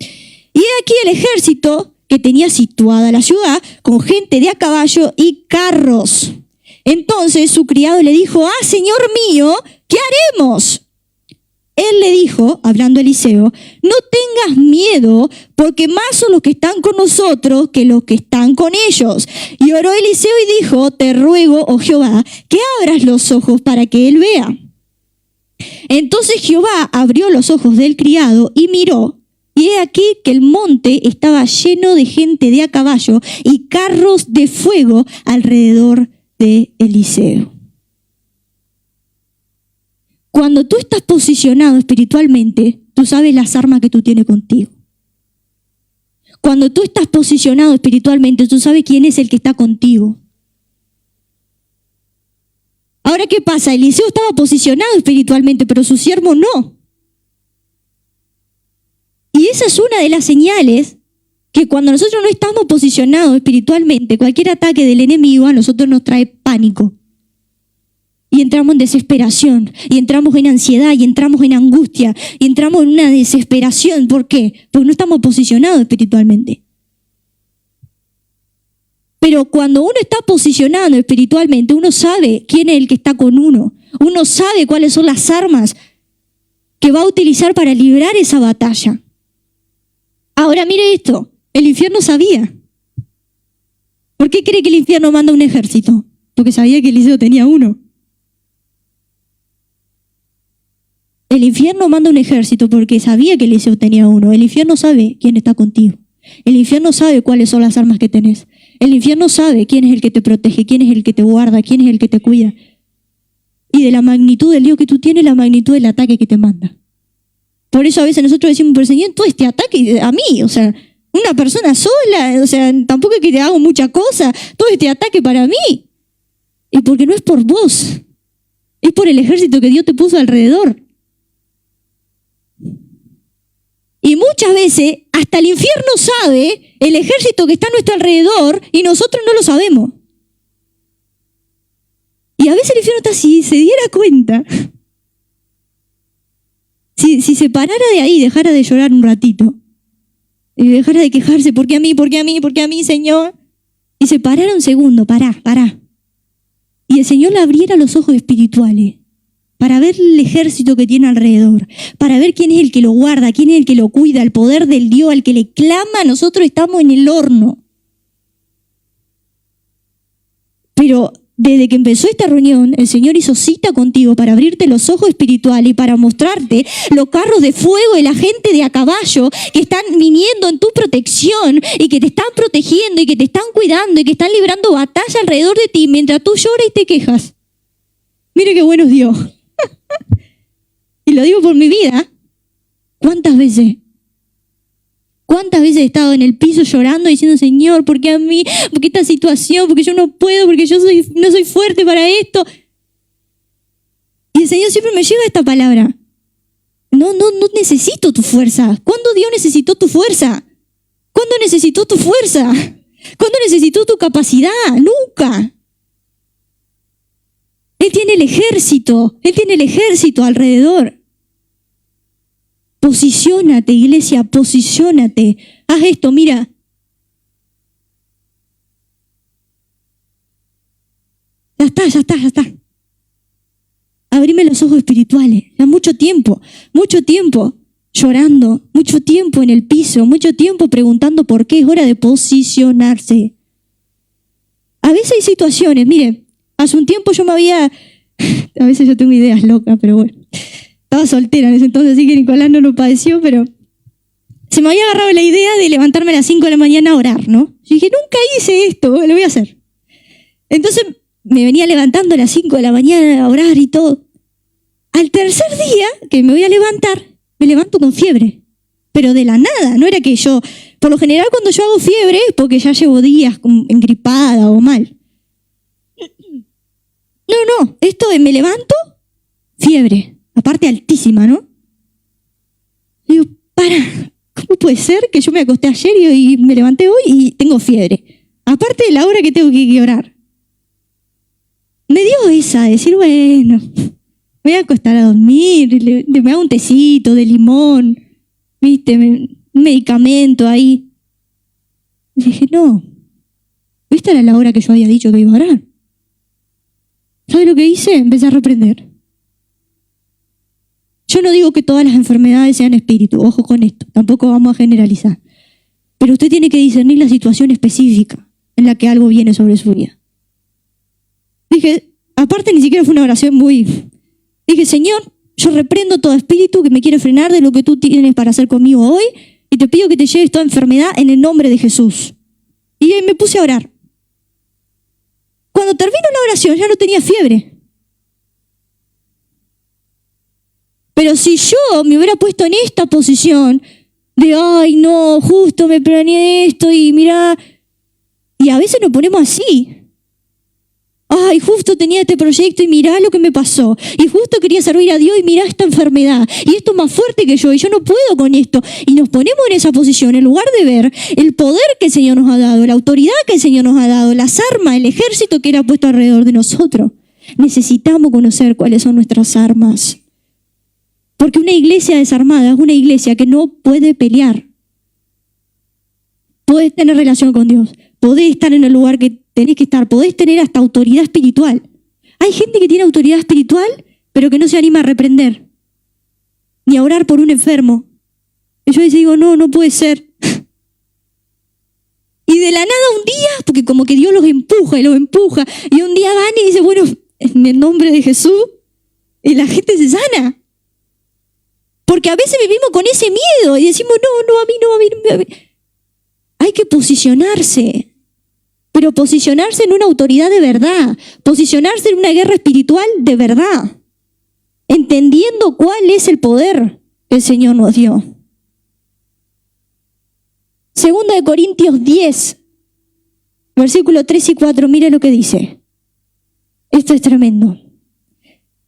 y he aquí el ejército que tenía situada la ciudad con gente de a caballo y carros. Entonces su criado le dijo, señor mío, ¿qué haremos? Él le dijo, hablando a Eliseo, no tengas miedo, porque más son los que están con nosotros que los que están con ellos. Y oró Eliseo y dijo, te ruego, oh Jehová, que abras los ojos para que él vea. Entonces Jehová abrió los ojos del criado y miró, y he aquí que el monte estaba lleno de gente de a caballo y carros de fuego alrededor de Eliseo. Cuando tú estás posicionado espiritualmente, tú sabes las armas que tú tienes contigo. Cuando tú estás posicionado espiritualmente, tú sabes quién es el que está contigo. Ahora, ¿qué pasa? Eliseo estaba posicionado espiritualmente, pero su siervo no. Y esa es una de las señales que cuando nosotros no estamos posicionados espiritualmente, cualquier ataque del enemigo a nosotros nos trae pánico. Y entramos en desesperación, y entramos en ansiedad, y entramos en angustia, y entramos en una desesperación. ¿Por qué? Porque no estamos posicionados espiritualmente. Pero cuando uno está posicionado espiritualmente, uno sabe quién es el que está con uno. Uno sabe cuáles son las armas que va a utilizar para librar esa batalla. Ahora mire esto, el infierno sabía. ¿Por qué cree que el infierno manda un ejército? Porque sabía que Eliseo tenía uno. El infierno manda un ejército porque sabía que Eliseo tenía uno. El infierno sabe quién está contigo. El infierno sabe cuáles son las armas que tenés. El infierno sabe quién es el que te protege, quién es el que te guarda, quién es el que te cuida. Y de la magnitud del lío que tú tienes, la magnitud del ataque que te manda. Por eso a veces nosotros decimos, pero Señor, todo este ataque a mí, o sea, una persona sola, o sea, tampoco es que te hago mucha cosa, todo este ataque para mí. Y porque no es por vos, es por el ejército que Dios te puso alrededor. Y muchas veces hasta el infierno sabe el ejército que está a nuestro alrededor y nosotros no lo sabemos. Y a veces el infierno está así, se diera cuenta. Si se parara de ahí, dejara de llorar un ratito. Y dejara de quejarse, ¿por qué a mí, por qué a mí, por qué a mí, Señor? Y se parara un segundo, pará. Y el Señor le abriera los ojos espirituales para ver el ejército que tiene alrededor, para ver quién es el que lo guarda, quién es el que lo cuida, el poder del Dios al que le clama, nosotros estamos en el horno. Pero desde que empezó esta reunión, el Señor hizo cita contigo para abrirte los ojos espirituales y para mostrarte los carros de fuego y la gente de a caballo que están viniendo en tu protección y que te están protegiendo y que te están cuidando y que están librando batalla alrededor de ti mientras tú lloras y te quejas. Mire qué bueno es Dios. Y lo digo por mi vida. ¿Cuántas veces he estado en el piso llorando diciendo, Señor, ¿por qué a mí? ¿Por qué esta situación? Porque yo no puedo, porque yo no soy fuerte para esto. Y el Señor siempre me lleva esta palabra. No necesito tu fuerza. ¿Cuándo Dios necesitó tu fuerza? ¿Cuándo necesitó tu fuerza? ¿Cuándo necesitó tu capacidad? Nunca. Él tiene el ejército alrededor. Posiciónate, iglesia, posiciónate. Haz esto, mira. Ya está. Abrime los ojos espirituales. Ya mucho tiempo llorando, mucho tiempo en el piso, mucho tiempo preguntando por qué. Es hora de posicionarse. A veces hay situaciones, mire, hace un tiempo a veces yo tengo ideas locas, pero bueno. Estaba soltera en ese entonces, así que Nicolás no lo padeció, pero se me había agarrado la idea de levantarme a las 5 de la mañana a orar, ¿no? Yo dije, nunca hice esto, lo voy a hacer. Entonces me venía levantando a las 5 de la mañana a orar y todo. Al tercer día que me voy a levantar, me levanto con fiebre. Pero de la nada, no era que yo... Por lo general cuando yo hago fiebre es porque ya llevo días engripada o mal. No, esto de me levanto, fiebre. Aparte altísima, ¿no? Digo, ¿cómo puede ser que yo me acosté ayer y me levanté hoy y tengo fiebre? Aparte de la hora que tengo que orar. Me dio esa, decir, bueno, voy a acostar a dormir, me hago un tecito de limón, ¿viste? Un medicamento ahí. Y dije, no, esta era la hora que yo había dicho que iba a orar. ¿Sabes lo que hice? Empecé a reprender. Yo no digo que todas las enfermedades sean espíritu, ojo con esto, tampoco vamos a generalizar. Pero usted tiene que discernir la situación específica en la que algo viene sobre su vida. Dije, aparte ni siquiera fue una oración Dije, Señor, yo reprendo todo espíritu que me quiere frenar de lo que tú tienes para hacer conmigo hoy y te pido que te lleves toda enfermedad en el nombre de Jesús. Y ahí me puse a orar. Cuando terminó la oración ya no tenía fiebre. Pero si yo me hubiera puesto en esta posición de, ay no, justo me planeé esto y mirá, y a veces nos ponemos así. Ay, justo tenía este proyecto y mirá lo que me pasó. Y justo quería servir a Dios y mirá esta enfermedad. Y esto es más fuerte que yo y yo no puedo con esto. Y nos ponemos en esa posición en lugar de ver el poder que el Señor nos ha dado, la autoridad que el Señor nos ha dado, las armas, el ejército que era puesto alrededor de nosotros. Necesitamos conocer cuáles son nuestras armas. Porque una iglesia desarmada es una iglesia que no puede pelear. Podés tener relación con Dios. Podés estar en el lugar que tenés que estar. Podés tener hasta autoridad espiritual. Hay gente que tiene autoridad espiritual, pero que no se anima a reprender. Ni a orar por un enfermo. Y yo digo, no puede ser. Y de la nada un día, porque como que Dios los empuja, y un día van y dice, bueno, en el nombre de Jesús, y la gente se sana. Porque a veces vivimos con ese miedo y decimos, no, a mí. Hay que posicionarse, pero posicionarse en una autoridad de verdad, posicionarse en una guerra espiritual de verdad, entendiendo cuál es el poder que el Señor nos dio. 2 Corintios 10, versículos 3 y 4, mire lo que dice. Esto es tremendo.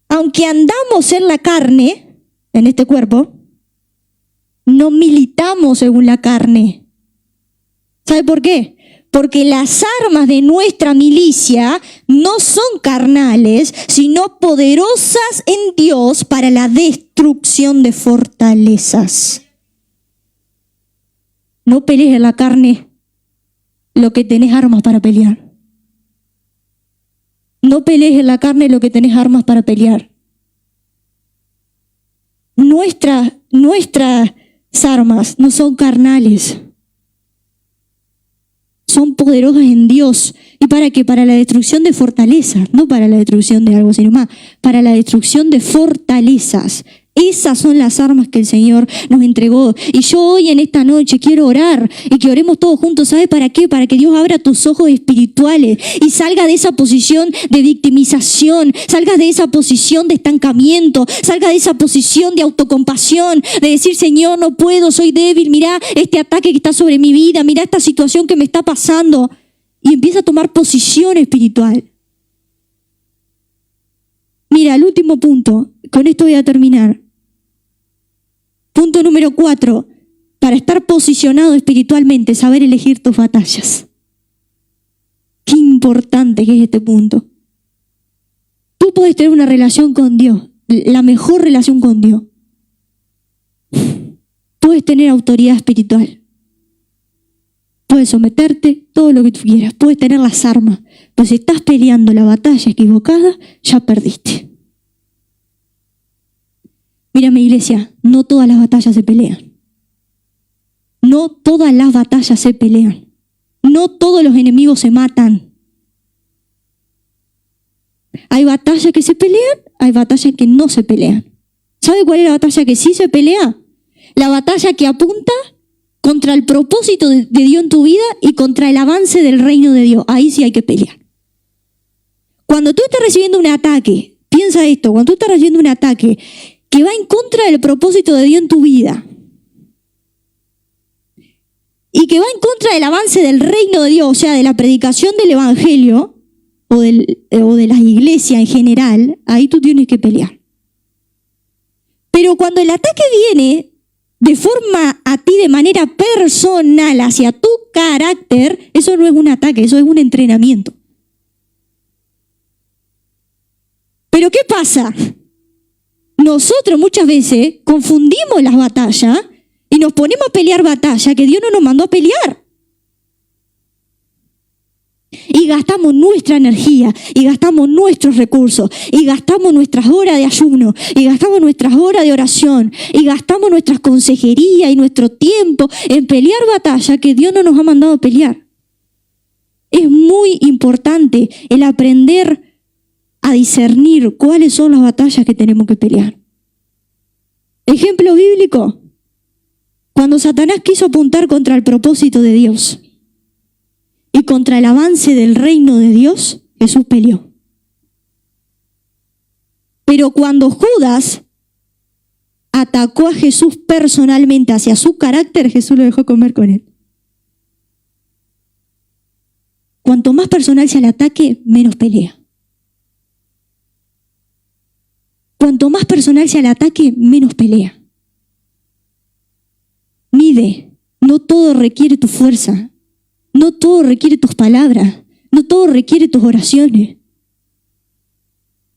Aunque andamos en la carne, en este cuerpo, no militamos según la carne. ¿Sabe por qué? Porque las armas de nuestra milicia no son carnales, sino poderosas en Dios para la destrucción de fortalezas. No pelees en la carne lo que tenés armas para pelear. No pelees en la carne lo que tenés armas para pelear. Nuestras armas no son carnales. Son poderosas en Dios. ¿Y para qué? Para la destrucción de fortalezas. No para la destrucción de algo, sino más. Para la destrucción de fortalezas. Esas son las armas que el Señor nos entregó. Y yo hoy en esta noche quiero orar y que oremos todos juntos. ¿Sabe para qué? Para que Dios abra tus ojos espirituales y salga de esa posición de victimización, salga de esa posición de estancamiento, salga de esa posición de autocompasión, de decir, Señor, no puedo, soy débil, mira este ataque que está sobre mi vida, mira esta situación que me está pasando. Y empieza a tomar posición espiritual. Mira, el último punto, con esto voy a terminar. Punto número 4, para estar posicionado espiritualmente, saber elegir tus batallas. Qué importante que es este punto. Tú puedes tener una relación con Dios, la mejor relación con Dios. Puedes tener autoridad espiritual. Puedes someterte, todo lo que tú quieras. Puedes tener las armas. Pero si estás peleando la batalla equivocada, ya perdiste. Mira, mi iglesia, no todas las batallas se pelean. No todas las batallas se pelean. No todos los enemigos se matan. Hay batallas que se pelean, hay batallas que no se pelean. ¿Sabe cuál es la batalla que sí se pelea? La batalla que apunta contra el propósito de Dios en tu vida y contra el avance del reino de Dios. Ahí sí hay que pelear. Cuando tú estás recibiendo un ataque, piensa esto, cuando tú estás recibiendo un ataque que va en contra del propósito de Dios en tu vida y que va en contra del avance del reino de Dios, o sea, de la predicación del evangelio o de las iglesias en general, ahí tú tienes que pelear. Pero cuando el ataque viene de forma a ti, de manera personal, hacia tu carácter, eso no es un ataque, eso es un entrenamiento. Pero ¿qué pasa? Nosotros muchas veces confundimos las batallas y nos ponemos a pelear batallas que Dios no nos mandó a pelear. Y gastamos nuestra energía, y gastamos nuestros recursos, y gastamos nuestras horas de ayuno, y gastamos nuestras horas de oración, y gastamos nuestras consejerías y nuestro tiempo en pelear batallas que Dios no nos ha mandado a pelear. Es muy importante el aprender a discernir cuáles son las batallas que tenemos que pelear. Ejemplo bíblico, cuando Satanás quiso apuntar contra el propósito de Dios y contra el avance del reino de Dios, Jesús peleó. Pero cuando Judas atacó a Jesús personalmente hacia su carácter, Jesús lo dejó comer con él. Cuanto más personal sea el ataque, menos pelea. Cuanto más personal sea el ataque, menos pelea. Mide, no todo requiere tu fuerza, no todo requiere tus palabras, no todo requiere tus oraciones.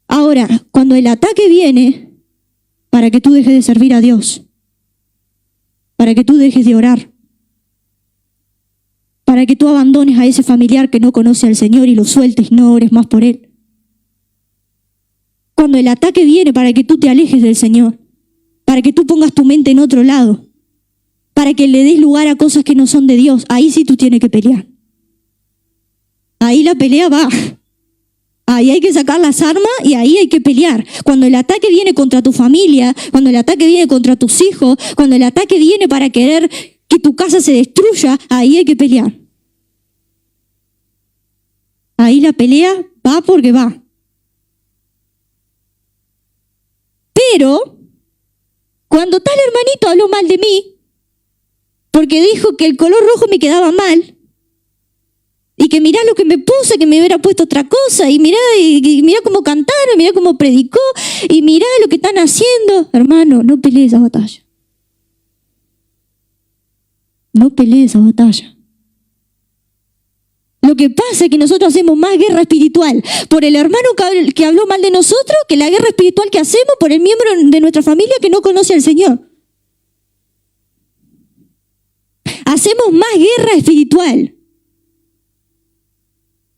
Ahora, cuando el ataque viene, para que tú dejes de servir a Dios, para que tú dejes de orar, para que tú abandones a ese familiar que no conoce al Señor y lo sueltes, no ores más por él. Cuando el ataque viene para que tú te alejes del Señor, para que tú pongas tu mente en otro lado, para que le des lugar a cosas que no son de Dios, ahí sí tú tienes que pelear. Ahí la pelea va. Ahí hay que sacar las armas y ahí hay que pelear. Cuando el ataque viene contra tu familia, cuando el ataque viene contra tus hijos, cuando el ataque viene para querer que tu casa se destruya, ahí hay que pelear. Ahí la pelea va porque va. Pero, cuando tal hermanito habló mal de mí, porque dijo que el color rojo me quedaba mal, y que mirá lo que me puse, que me hubiera puesto otra cosa, y mirá cómo cantaron, mirá cómo predicó, y mirá lo que están haciendo. Hermano, no pelees esa batalla. No pelees esa batalla. Lo que pasa es que nosotros hacemos más guerra espiritual por el hermano que habló mal de nosotros que la guerra espiritual que hacemos por el miembro de nuestra familia que no conoce al Señor. Hacemos más guerra espiritual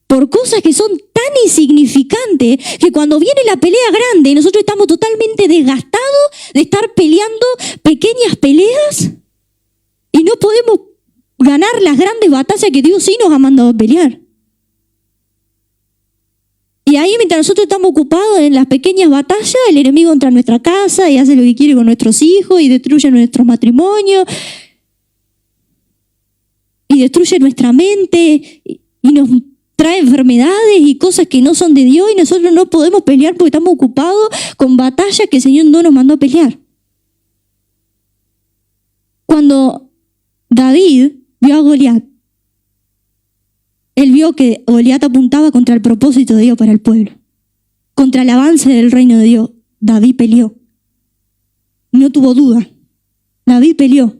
por cosas que son tan insignificantes que cuando viene la pelea grande nosotros estamos totalmente desgastados de estar peleando pequeñas peleas y no podemos ganar las grandes batallas que Dios sí nos ha mandado a pelear. Y ahí mientras nosotros estamos ocupados en las pequeñas batallas, el enemigo entra a nuestra casa y hace lo que quiere con nuestros hijos y destruye nuestro matrimonio y destruye nuestra mente y nos trae enfermedades y cosas que no son de Dios y nosotros no podemos pelear porque estamos ocupados con batallas que el Señor no nos mandó a pelear. Cuando David vio a Goliat, él vio que Goliat apuntaba contra el propósito de Dios para el pueblo, contra el avance del reino de Dios. David peleó. No tuvo duda. David peleó.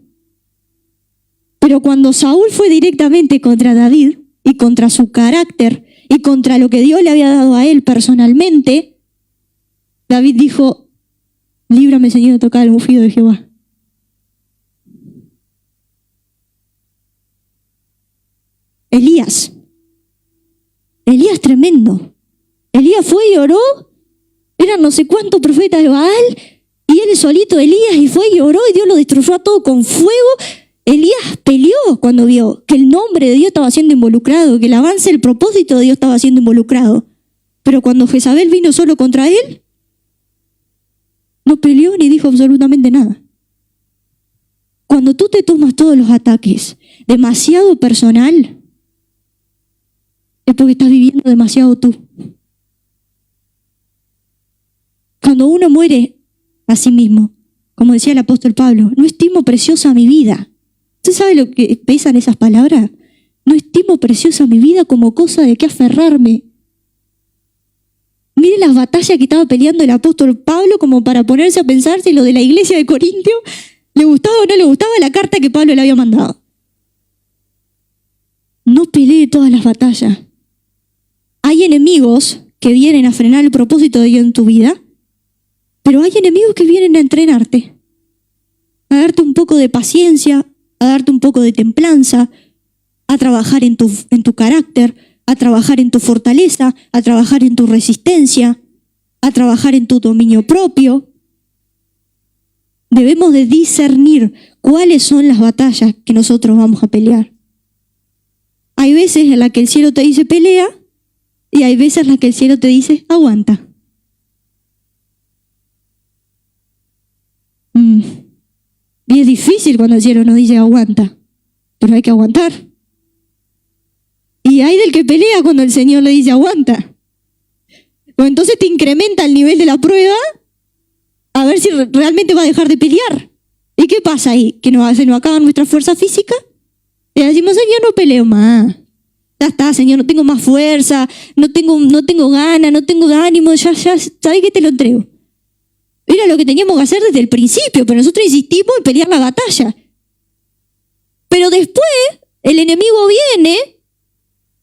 Pero cuando Saúl fue directamente contra David y contra su carácter y contra lo que Dios le había dado a él personalmente, David dijo: líbrame, Señor, de tocar el ungido de Jehová. Elías tremendo. Elías fue y oró. Eran no sé cuántos profetas de Baal y él solito, Elías, y fue y oró y Dios lo destruyó a todo con fuego. Elías peleó cuando vio que el nombre de Dios estaba siendo involucrado, que el avance, el propósito de Dios estaba siendo involucrado. Pero cuando Jezabel vino solo contra él, no peleó ni dijo absolutamente nada. Cuando tú te tomas todos los ataques demasiado personal, es porque estás viviendo demasiado tú. Cuando uno muere a sí mismo, como decía el apóstol Pablo, no estimo preciosa mi vida. ¿Usted sabe lo que pesan esas palabras? No estimo preciosa mi vida como cosa de que aferrarme. Mire las batallas que estaba peleando el apóstol Pablo como para ponerse a pensar si lo de la iglesia de Corintio le gustaba o no le gustaba la carta que Pablo le había mandado. No pelee todas las batallas. Hay enemigos que vienen a frenar el propósito de Dios en tu vida, pero hay enemigos que vienen a entrenarte, a darte un poco de paciencia, a darte un poco de templanza, a trabajar en tu carácter, a trabajar en tu fortaleza, a trabajar en tu resistencia, a trabajar en tu dominio propio. Debemos de discernir cuáles son las batallas que nosotros vamos a pelear. Hay veces en las que el cielo te dice pelea y hay veces en las que el cielo te dice aguanta. Y es difícil cuando el cielo nos dice aguanta, pero hay que aguantar. Y hay del que pelea cuando el Señor le dice aguanta. O entonces te incrementa el nivel de la prueba a ver si realmente va a dejar de pelear. ¿Y qué pasa ahí? Que se nos acaba nuestra fuerza física y decimos: Señor, no peleo más. Ya está, Señor, no tengo más fuerza, no tengo ganas, no tengo ánimo, ya, ¿sabes qué? Te lo entrego. Era lo que teníamos que hacer desde el principio, pero nosotros insistimos en pelear la batalla. Pero después el enemigo viene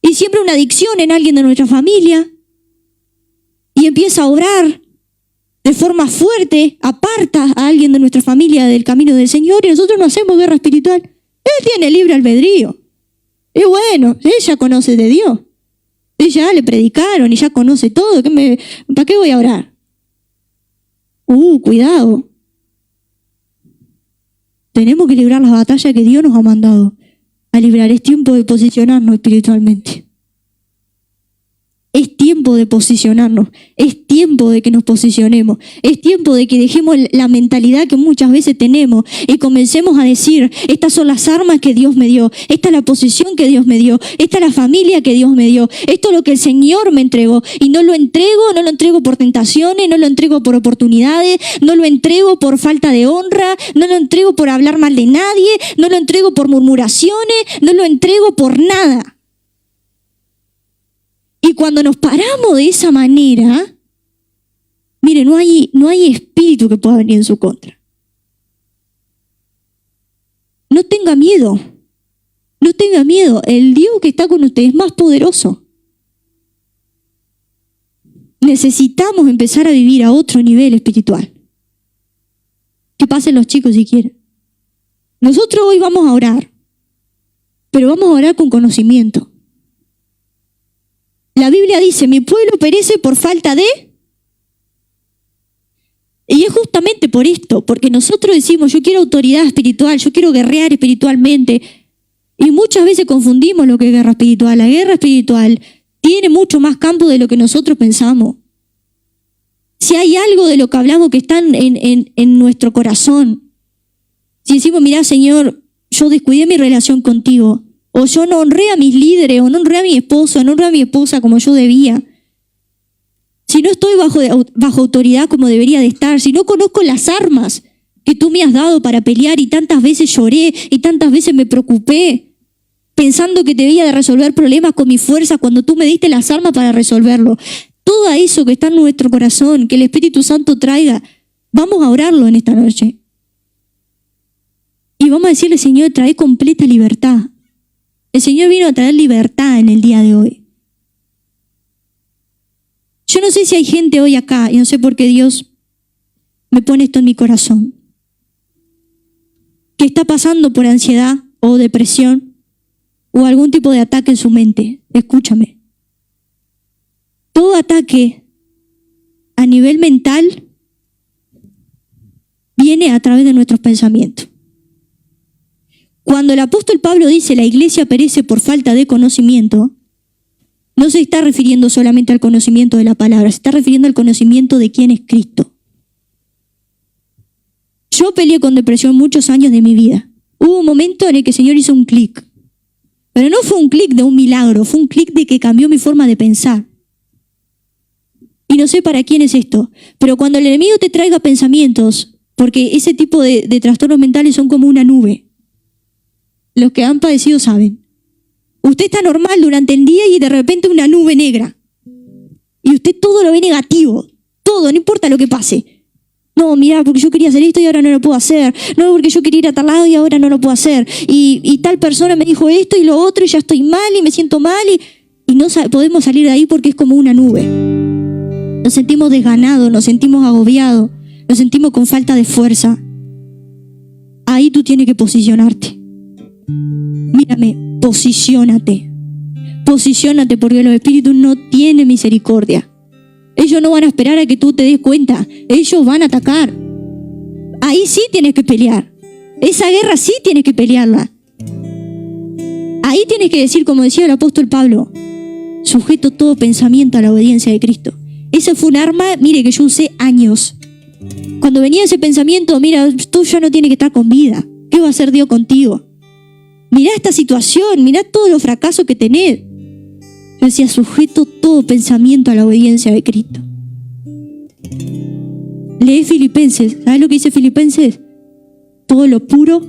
y siembra una adicción en alguien de nuestra familia y empieza a obrar de forma fuerte, aparta a alguien de nuestra familia del camino del Señor y nosotros no hacemos guerra espiritual. Él tiene libre albedrío. Y bueno, ella conoce de Dios. Ella le predicaron y ya conoce todo. ¿Para qué voy a orar? Cuidado. Tenemos que librar las batallas que Dios nos ha mandado a librar. Es tiempo de posicionarnos espiritualmente. Es tiempo de posicionarnos, es tiempo de que nos posicionemos, es tiempo de que dejemos la mentalidad que muchas veces tenemos y comencemos a decir, estas son las armas que Dios me dio, esta es la posición que Dios me dio, esta es la familia que Dios me dio, esto es lo que el Señor me entregó y no lo entrego por tentaciones, no lo entrego por oportunidades, no lo entrego por falta de honra, no lo entrego por hablar mal de nadie, no lo entrego por murmuraciones, no lo entrego por nada. Y cuando nos paramos de esa manera, mire, no hay espíritu que pueda venir en su contra. No tenga miedo, no tenga miedo. El Dios que está con usted es más poderoso. Necesitamos empezar a vivir a otro nivel espiritual. Que pasen los chicos si quieren. Nosotros hoy vamos a orar, pero vamos a orar con conocimiento. La Biblia dice, mi pueblo perece por falta de... Y es justamente por esto, porque nosotros decimos, yo quiero autoridad espiritual, yo quiero guerrear espiritualmente. Y muchas veces confundimos lo que es guerra espiritual. La guerra espiritual tiene mucho más campo de lo que nosotros pensamos. Si hay algo de lo que hablamos que está en nuestro corazón, si decimos, mira Señor, yo descuidé mi relación contigo, o yo no honré a mis líderes, o no honré a mi esposo, no honré a mi esposa como yo debía. Si no estoy bajo autoridad como debería de estar, si no conozco las armas que tú me has dado para pelear y tantas veces lloré y tantas veces me preocupé, pensando que debía de resolver problemas con mi fuerza cuando tú me diste las armas para resolverlo. Todo eso que está en nuestro corazón, que el Espíritu Santo traiga, vamos a orarlo en esta noche. Y vamos a decirle, Señor, trae completa libertad. El Señor vino a traer libertad en el día de hoy. Yo no sé si hay gente hoy acá, y no sé por qué Dios me pone esto en mi corazón, que está pasando por ansiedad o depresión o algún tipo de ataque en su mente. Escúchame. Todo ataque a nivel mental viene a través de nuestros pensamientos. Cuando el apóstol Pablo dice la iglesia perece por falta de conocimiento, no se está refiriendo solamente al conocimiento de la palabra, se está refiriendo al conocimiento de quién es Cristo. Yo peleé con depresión muchos años de mi vida. Hubo un momento en el que el Señor hizo un clic. Pero no fue un clic de un milagro, fue un clic de que cambió mi forma de pensar. Y no sé para quién es esto, pero cuando el enemigo te traiga pensamientos, porque ese tipo de trastornos mentales son como una nube. Los que han padecido saben. Usted está normal durante el día y de repente una nube negra. Y usted todo lo ve negativo. Todo, no importa lo que pase. No, mira, porque yo quería hacer esto y ahora no lo puedo hacer. No, porque yo quería ir a tal lado y ahora no lo puedo hacer. Y tal persona me dijo esto y lo otro y ya estoy mal y me siento mal. Y no podemos salir de ahí porque es como una nube. Nos sentimos desganados, nos sentimos agobiados, nos sentimos con falta de fuerza. Ahí tú tienes que posicionarte. Mírame, posiciónate. Posiciónate porque los espíritus no tienen misericordia. Ellos no van a esperar a que tú te des cuenta. Ellos van a atacar. Ahí sí tienes que pelear. Esa guerra sí tienes que pelearla. Ahí tienes que decir, como decía el apóstol Pablo, sujeto todo pensamiento a la obediencia de Cristo. Ese fue un arma, mire, que yo usé años. Cuando venía ese pensamiento, mira, tú ya no tienes que estar con vida. ¿Qué va a hacer Dios contigo? Mirá esta situación, mirá todos los fracasos que tenés. Yo decía, sujeto todo pensamiento a la obediencia de Cristo. Lee Filipenses. ¿Sabes lo que dice Filipenses? Todo lo puro,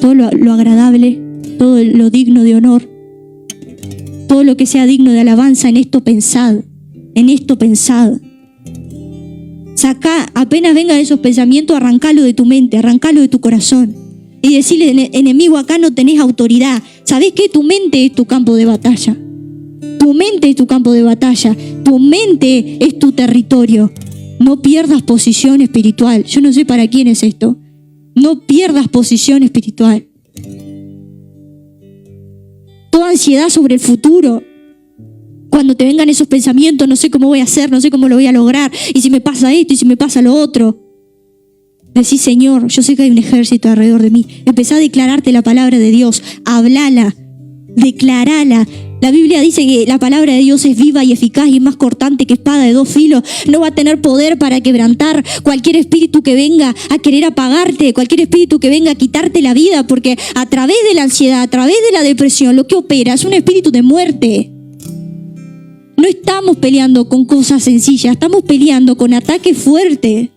todo lo agradable, todo lo digno de honor, todo lo que sea digno de alabanza, en esto pensad. En esto pensad. Sacá, apenas vengan esos pensamientos, arrancalo de tu mente, arrancalo de tu corazón. Y decirle, enemigo, acá no tenés autoridad. ¿Sabés qué? Tu mente es tu campo de batalla. Tu mente es tu campo de batalla. Tu mente es tu territorio. No pierdas posición espiritual. Yo no sé para quién es esto. No pierdas posición espiritual. Toda ansiedad sobre el futuro. Cuando te vengan esos pensamientos, no sé cómo voy a hacer, no sé cómo lo voy a lograr. Y si me pasa esto, y si me pasa lo otro. Decís, Señor, yo sé que hay un ejército alrededor de mí. Empezá a declararte la palabra de Dios. Hablala, declarala. La Biblia dice que la palabra de Dios es viva y eficaz y es más cortante que espada de 2 filos. No va a tener poder para quebrantar cualquier espíritu que venga a querer apagarte, cualquier espíritu que venga a quitarte la vida, porque a través de la ansiedad, a través de la depresión, lo que opera es un espíritu de muerte. No estamos peleando con cosas sencillas, estamos peleando con ataques fuertes.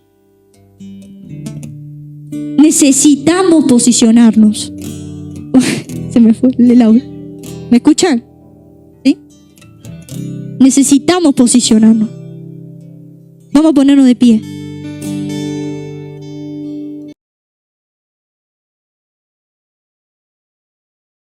Necesitamos posicionarnos. Se me fue el audio. ¿Me escuchan? ¿Sí? Necesitamos posicionarnos. Vamos a ponernos de pie.